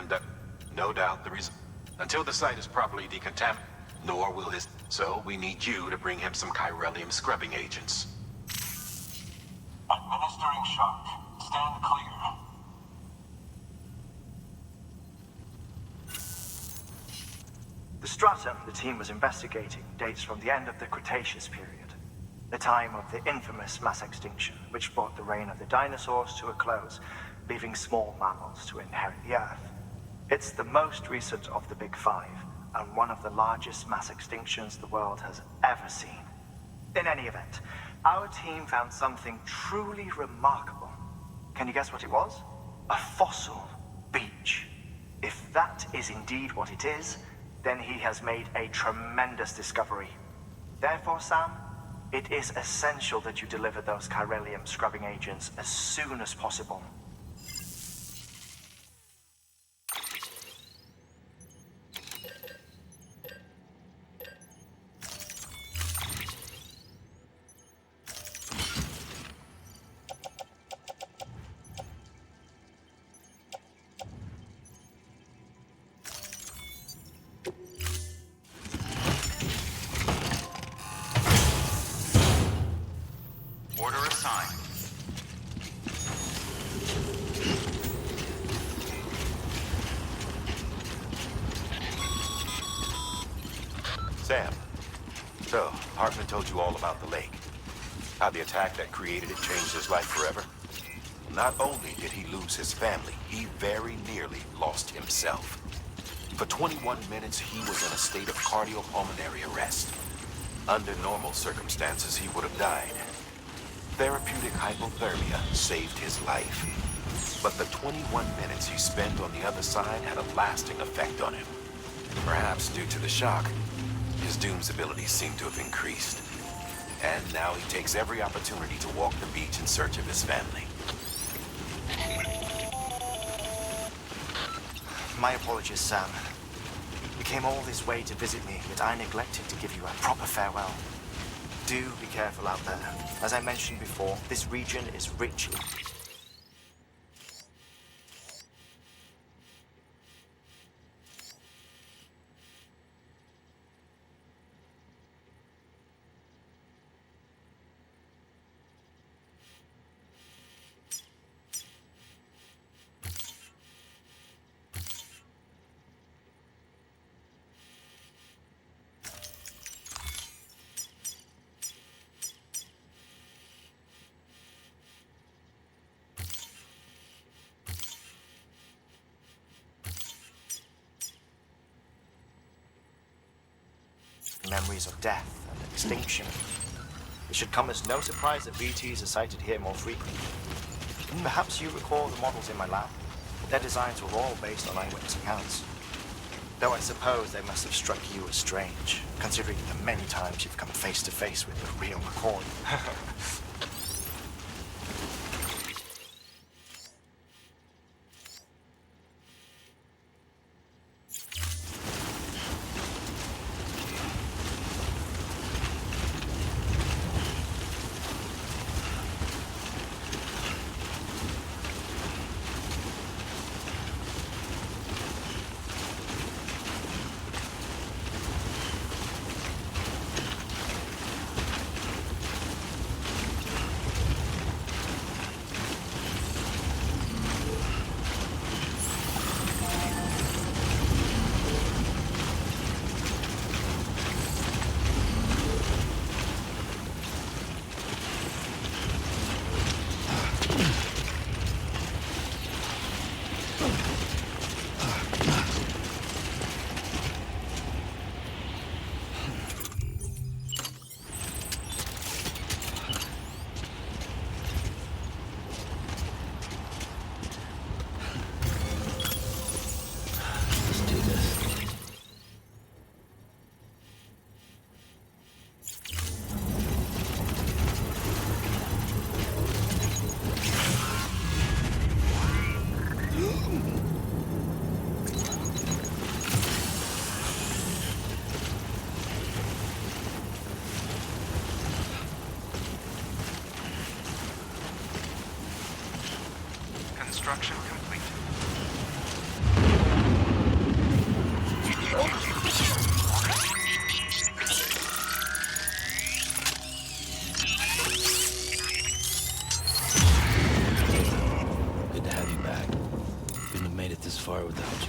no doubt the reason. Until the site is properly decontaminated, nor will his... So we need you to bring him some chiralium scrubbing agents. Administering shock. Stand clear. The stratum the team was investigating dates from the end of the Cretaceous period, the time of the infamous mass extinction, which brought the reign of the dinosaurs to a close, leaving small mammals to inherit the Earth. It's the most recent of the Big Five, and one of the largest mass extinctions the world has ever seen. In any event, our team found something truly remarkable. Can you guess what it was? A fossil beach. If that is indeed what it is, then he has made a tremendous discovery. Therefore, Sam, it is essential that you deliver those chiralium scrubbing agents as soon as possible. Order assigned. Sam, so Hartman told you all about the lake. How the attack that created it changed his life forever. Not only did he lose his family, he very nearly lost himself. For 21 minutes, he was in a state of cardiopulmonary arrest. Under normal circumstances, he would have died. Therapeutic hypothermia saved his life. But the 21 minutes he spent on the other side had a lasting effect on him. Perhaps due to the shock, his Doom's abilities seem to have increased. And now he takes every opportunity to walk the beach in search of his family. My apologies, Sam. You came all this way to visit me, yet I neglected to give you a proper farewell. Do be careful out there. As I mentioned before, this region is rich in... memories of death and extinction. It should come as no surprise that VTs are sighted here more frequently. Perhaps you recall the models in my lab? Their designs were all based on eyewitness accounts. Though I suppose they must have struck you as strange, considering the many times you've come face to face with the real McCoy. Construction complete. Good to have you back. Couldn't have made it this far without you.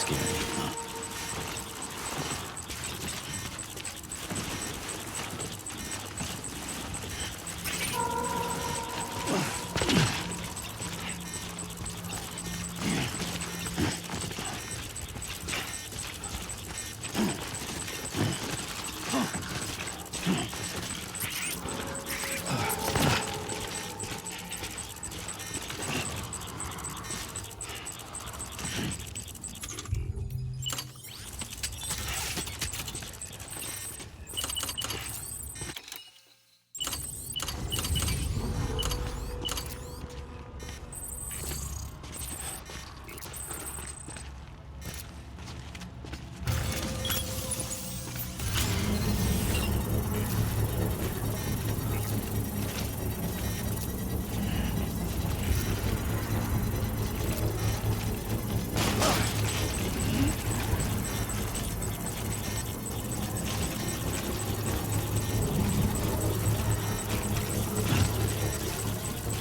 scary, huh?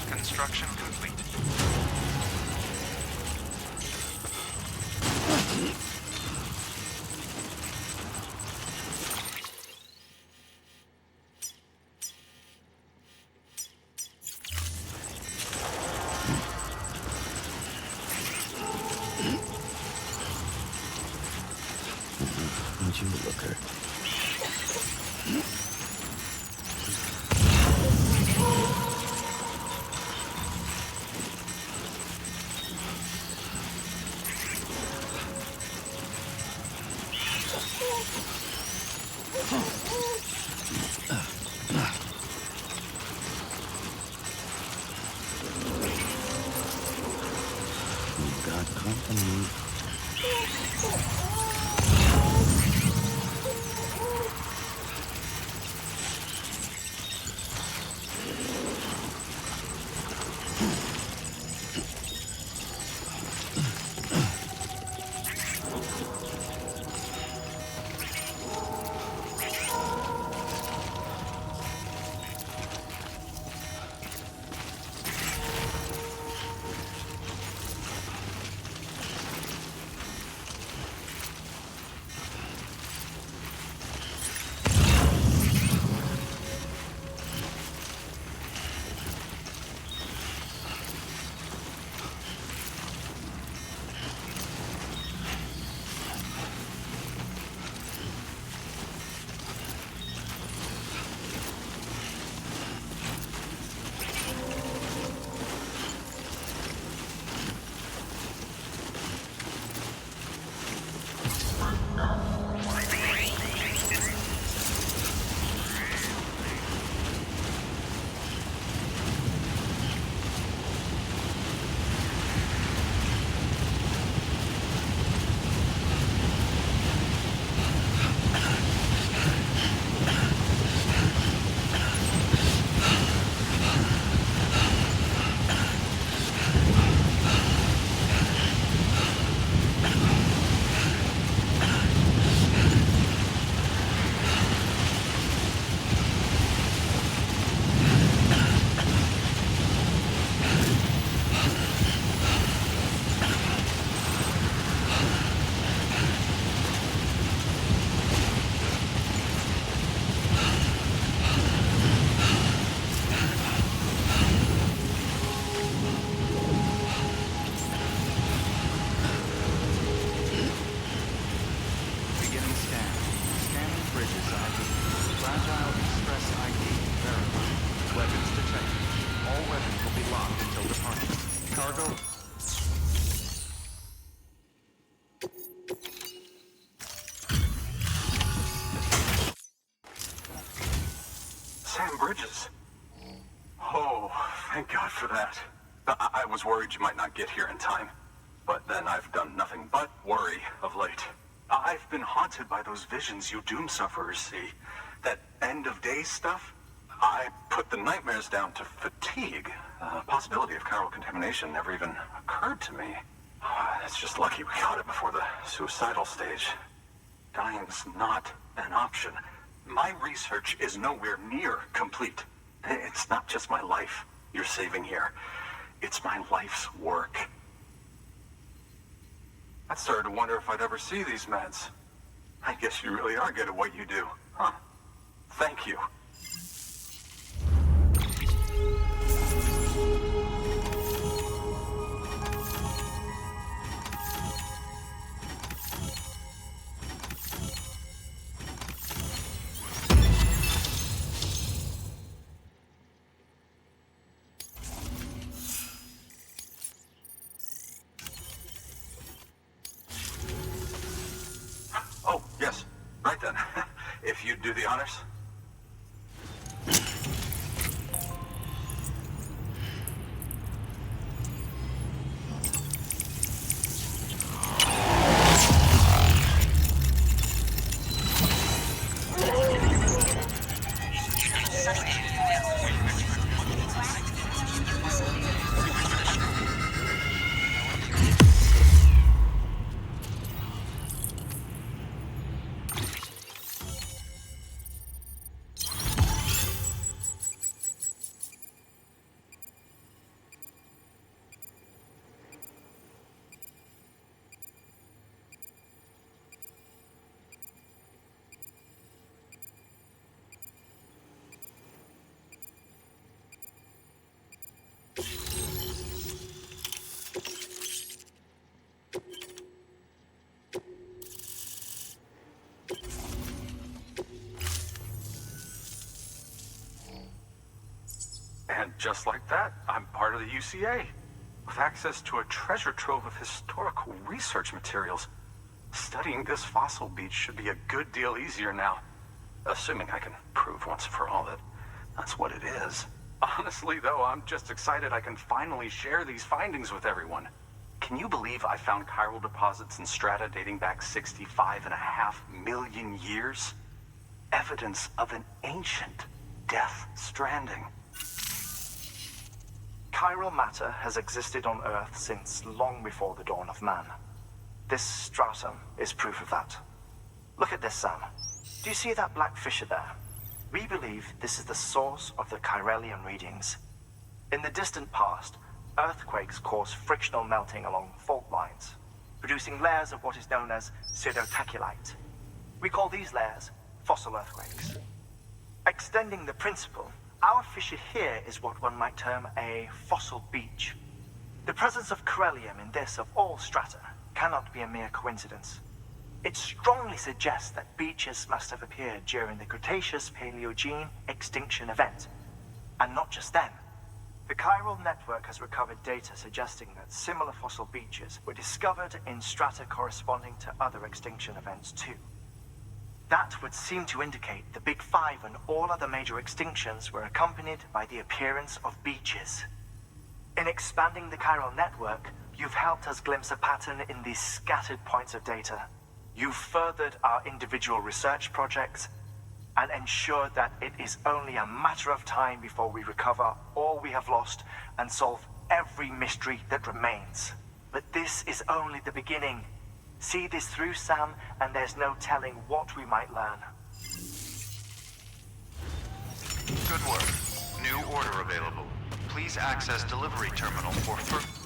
Construction complete. Would you look her? You've got company. Bridges. Oh, thank God for that. I was worried you might not get here in time. But then I've done nothing but worry of late. I've been haunted by those visions you doom sufferers see. That end of days stuff. I put the nightmares down to fatigue. The possibility of chiral contamination never even occurred to me. It's just lucky we got it before the suicidal stage. Dying's not an option. My research is nowhere near complete. It's not just my life you're saving here. It's my life's work. I started to wonder if I'd ever see these meds. I guess you really are good at what you do, huh? Thank you. Oh, yes. Right then. If you'd do the honors. And just like that, I'm part of the UCA, with access to a treasure trove of historical research materials. Studying this fossil beach should be a good deal easier now, assuming I can prove once for all that that's what it is. Honestly, though, I'm just excited I can finally share these findings with everyone. Can you believe I found chiral deposits in strata dating back 65.5 million years? Evidence of an ancient Death Stranding. Chiral matter has existed on Earth since long before the dawn of man. This stratum is proof of that. Look at this, Sam. Do you see that black fissure there? We believe this is the source of the Chiralian readings. In the distant past, earthquakes cause frictional melting along fault lines, producing layers of what is known as pseudotaculite. We call these layers fossil earthquakes. Extending the principle, our fissure here is what one might term a fossil beach. The presence of Corellium in this, of all strata, cannot be a mere coincidence. It strongly suggests that beaches must have appeared during the Cretaceous-Paleogene extinction event. And not just then. The chiral network has recovered data suggesting that similar fossil beaches were discovered in strata corresponding to other extinction events too. That would seem to indicate the Big Five and all other major extinctions were accompanied by the appearance of beaches. In expanding the chiral network, you've helped us glimpse a pattern in these scattered points of data. You've furthered our individual research projects and ensured that it is only a matter of time before we recover all we have lost and solve every mystery that remains. But this is only the beginning. See this through, Sam, and there's no telling what we might learn. Good work. New order available. Please access delivery terminal for further...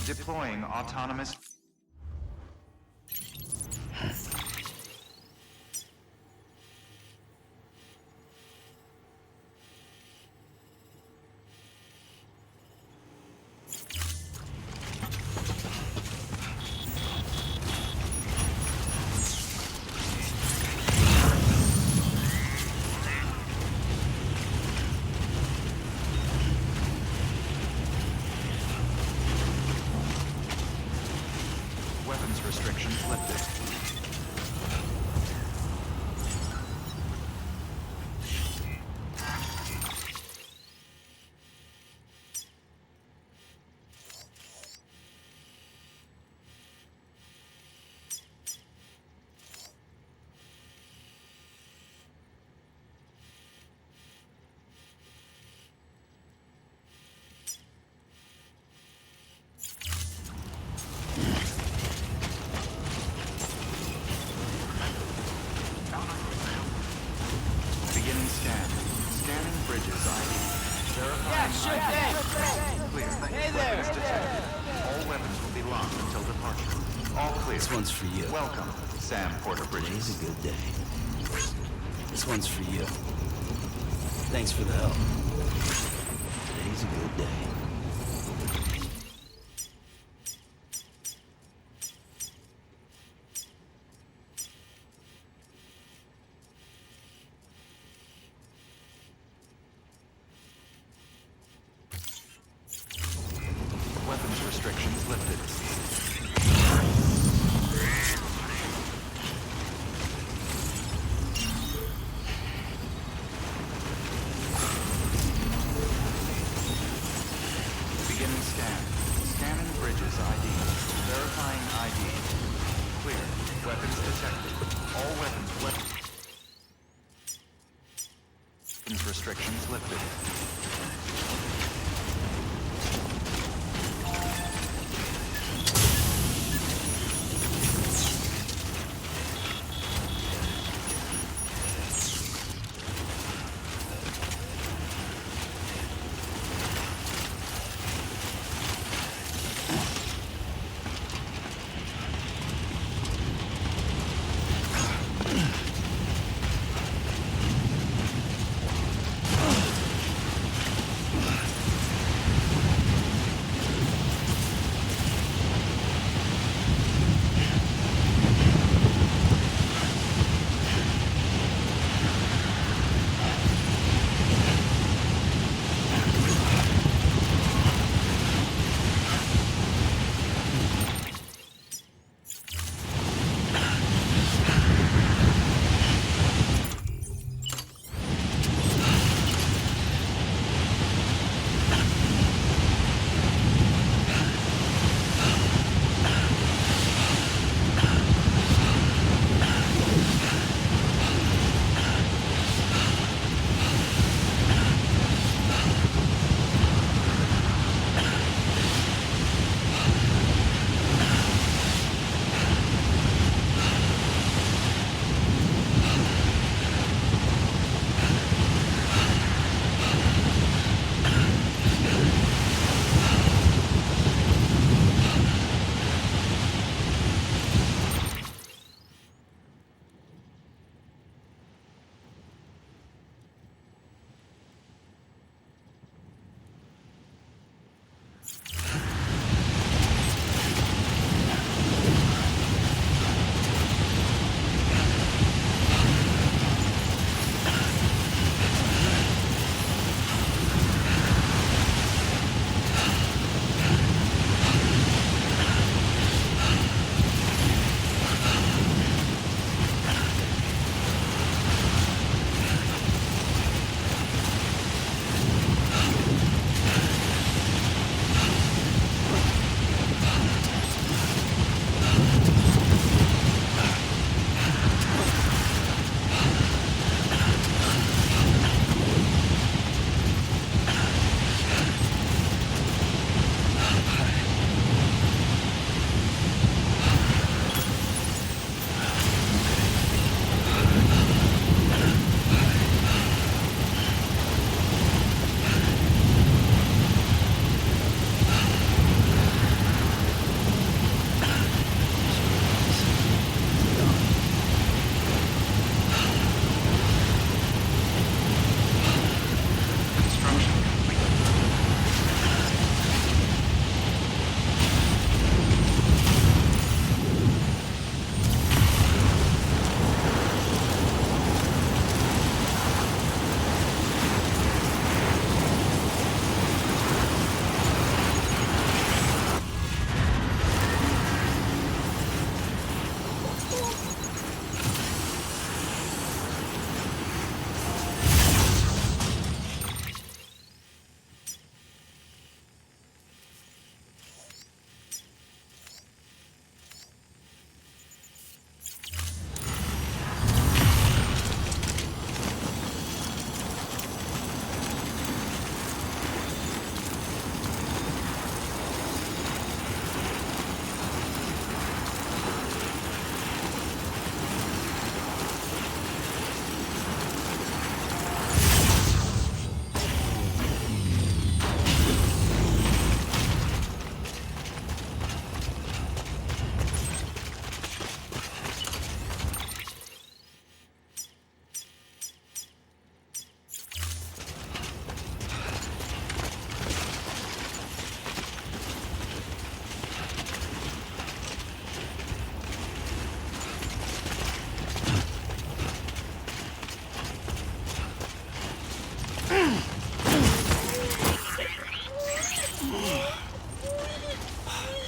Deploying autonomous... Weapons restrictions lifted. Beginning scan. Scanning bridges ID. Verifying ID. Clear. Hey there. Weapons detected. All weapons will be locked until departure. All clear. This one's for you. Welcome, Sam Porter Bridges. Today's a good day. This one's for you. Thanks for the help. Today's a good day. Weapons restrictions lifted. Beginning scan. Scanning bridges ID. Verifying ID. Clear. Weapons detected. All weapons Weapons restrictions lifted.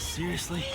Seriously?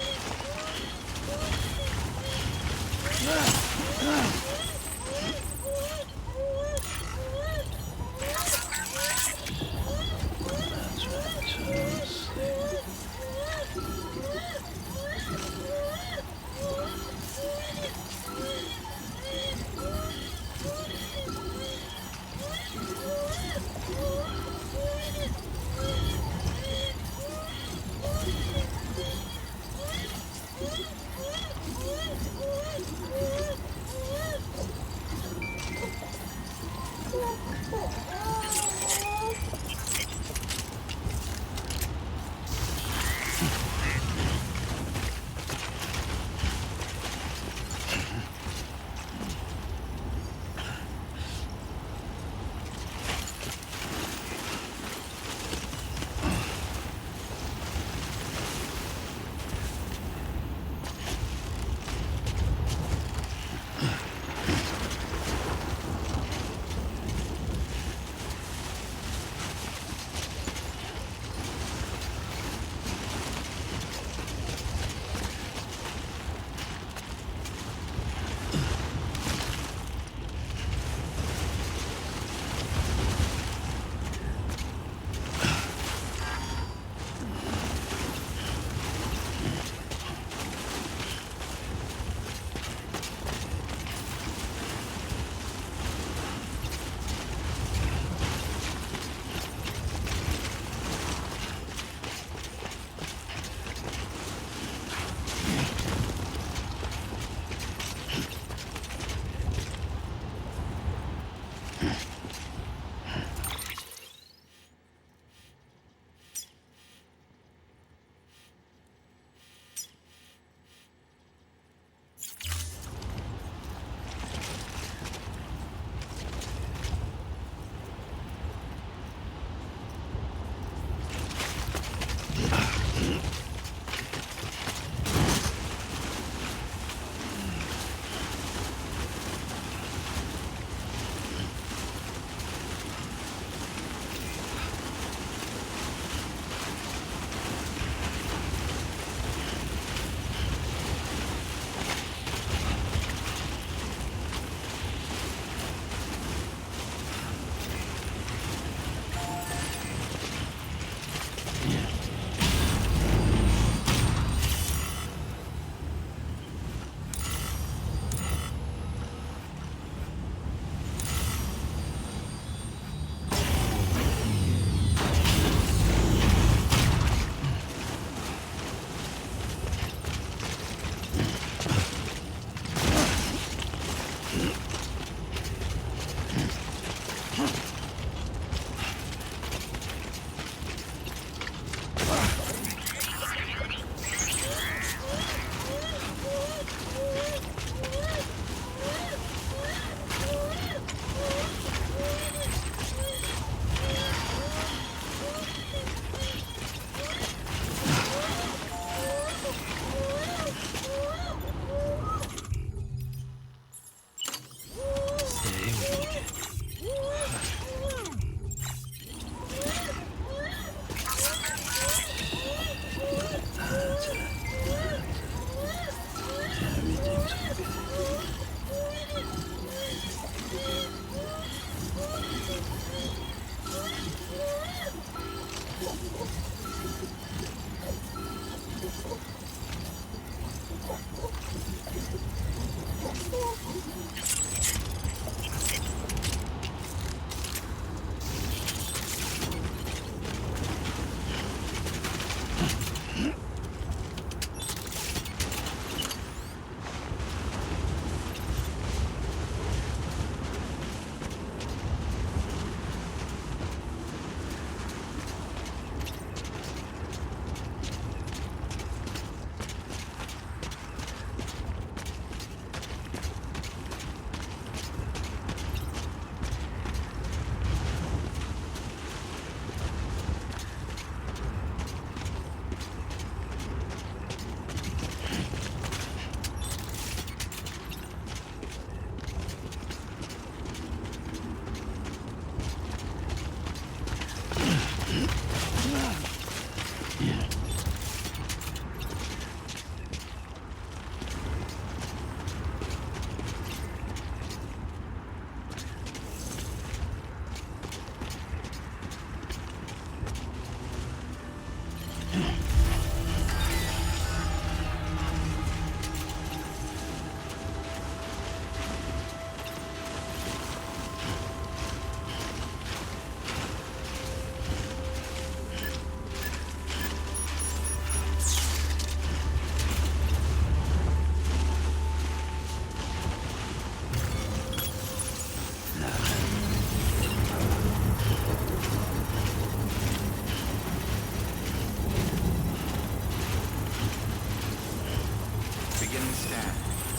Beginning scan.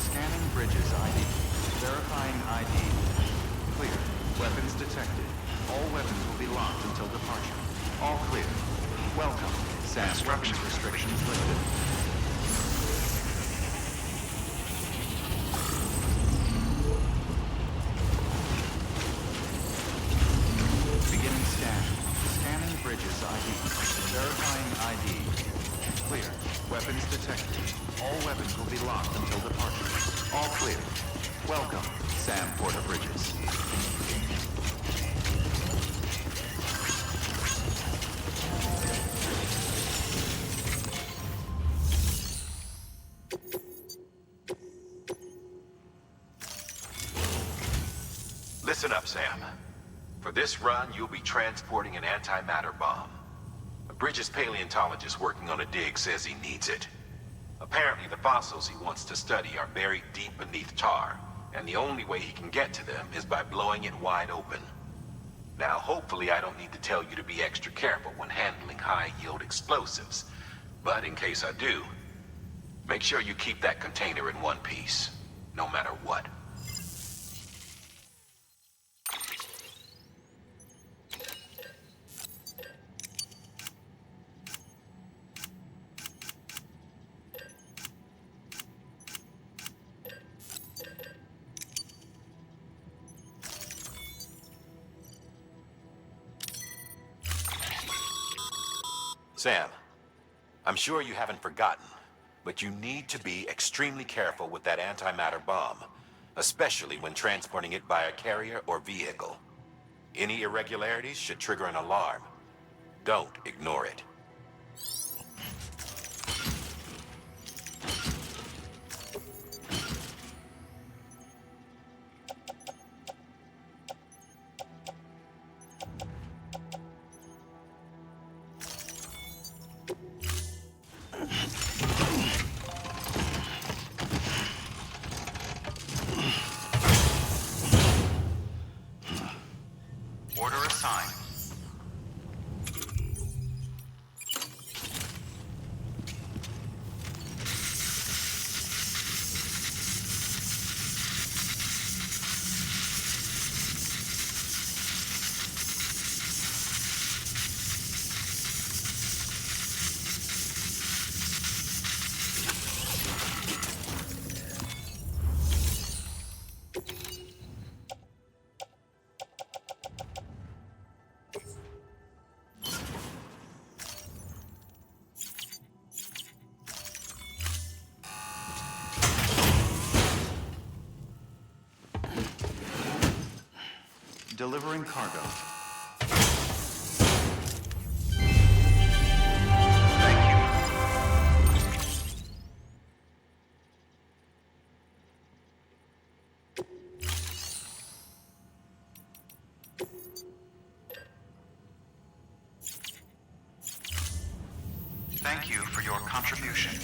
Scanning bridges ID. Verifying ID. Clear. Weapons detected. All weapons will be locked until departure. All clear. Welcome. Sam. Weapons restrictions lifted. Beginning scan. Scanning bridges ID. Verifying ID. Clear. Weapons detected. All weapons will be locked until departure. All clear. Welcome, Sam Porter Bridges. Listen up, Sam. For this run, you'll be transporting an antimatter bomb. A Bridges paleontologist working on a dig says he needs it. Apparently, the fossils he wants to study are buried deep beneath tar, and the only way he can get to them is by blowing it wide open. Now, hopefully I don't need to tell you to be extra careful when handling high-yield explosives, but in case I do, make sure you keep that container in one piece, no matter what. Sam, I'm sure you haven't forgotten, but you need to be extremely careful with that antimatter bomb, especially when transporting it by a carrier or vehicle. Any irregularities should trigger an alarm. Don't ignore it. Order assigned. Delivering cargo. Thank you for your contribution.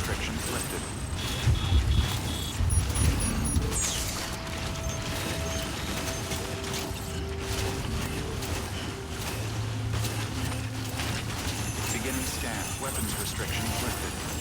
restrictions lifted. Beginning scan. Weapons restrictions lifted.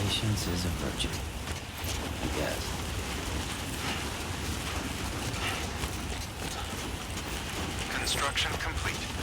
Patience is a virtue, I guess. Construction complete.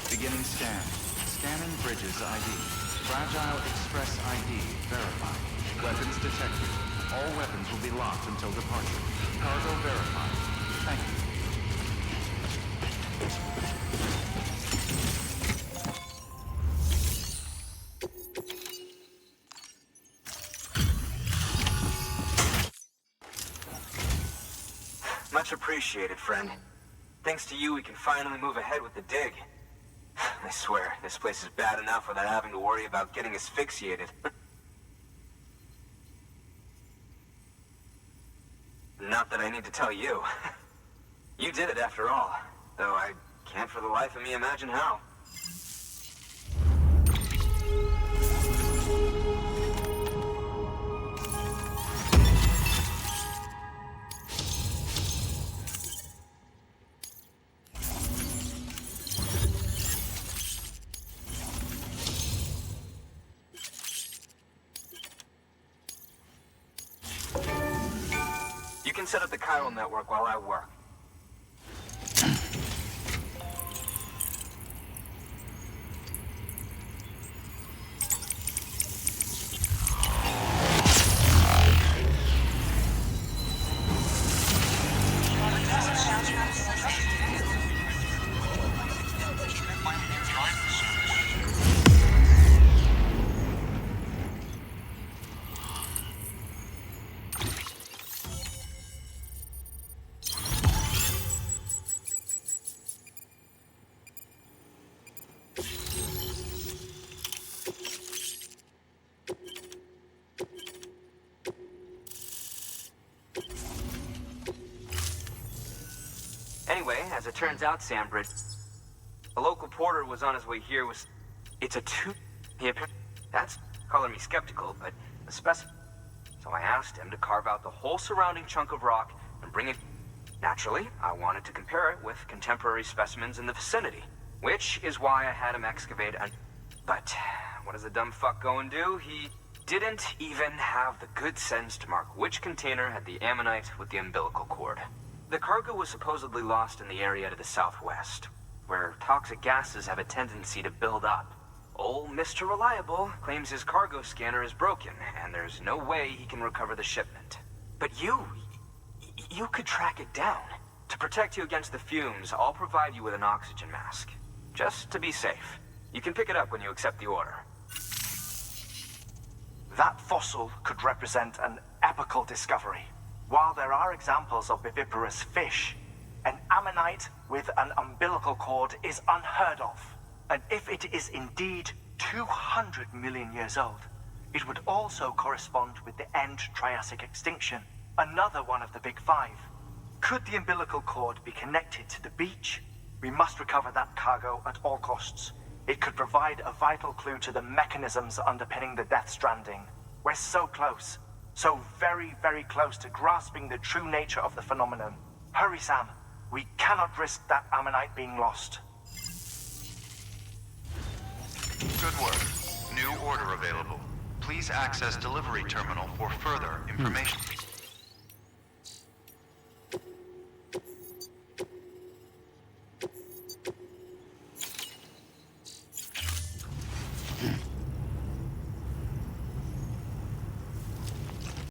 Beginning scan. Scanning bridges ID. Fragile Express ID verified. Weapons detected. All weapons will be locked until departure. Cargo verified. Thank you. Much appreciated, friend. Thanks to you, we can finally move ahead with the dig. I swear, this place is bad enough without having to worry about getting asphyxiated. Not that I need to tell you. You did it after all, though I can't for the life of me imagine how. You can set up the chiral network while I work. Anyway, as it turns out, Sambridge, a local porter was on his way here it's a two... That's color me skeptical, but a specimen. So I asked him to carve out the whole surrounding chunk of rock and bring it... Naturally, I wanted to compare it with contemporary specimens in the vicinity, which is why I had him excavate But what does the dumb fuck go and do? He didn't even have the good sense to mark which container had the ammonite with the umbilical cord. The cargo was supposedly lost in the area to the southwest, where toxic gases have a tendency to build up. Old Mr. Reliable claims his cargo scanner is broken, and there's no way he can recover the shipment. But you could track it down. To protect you against the fumes, I'll provide you with an oxygen mask. Just to be safe. You can pick it up when you accept the order. That fossil could represent an epical discovery. While there are examples of viviparous fish, an ammonite with an umbilical cord is unheard of. And if it is indeed 200 million years old, it would also correspond with the end Triassic extinction, another one of the big five. Could the umbilical cord be connected to the beach? We must recover that cargo at all costs. It could provide a vital clue to the mechanisms underpinning the Death Stranding. We're so close. So very, very close to grasping the true nature of the phenomenon. Hurry, Sam. We cannot risk that ammonite being lost. Good work. New order available. Please access delivery terminal for further information.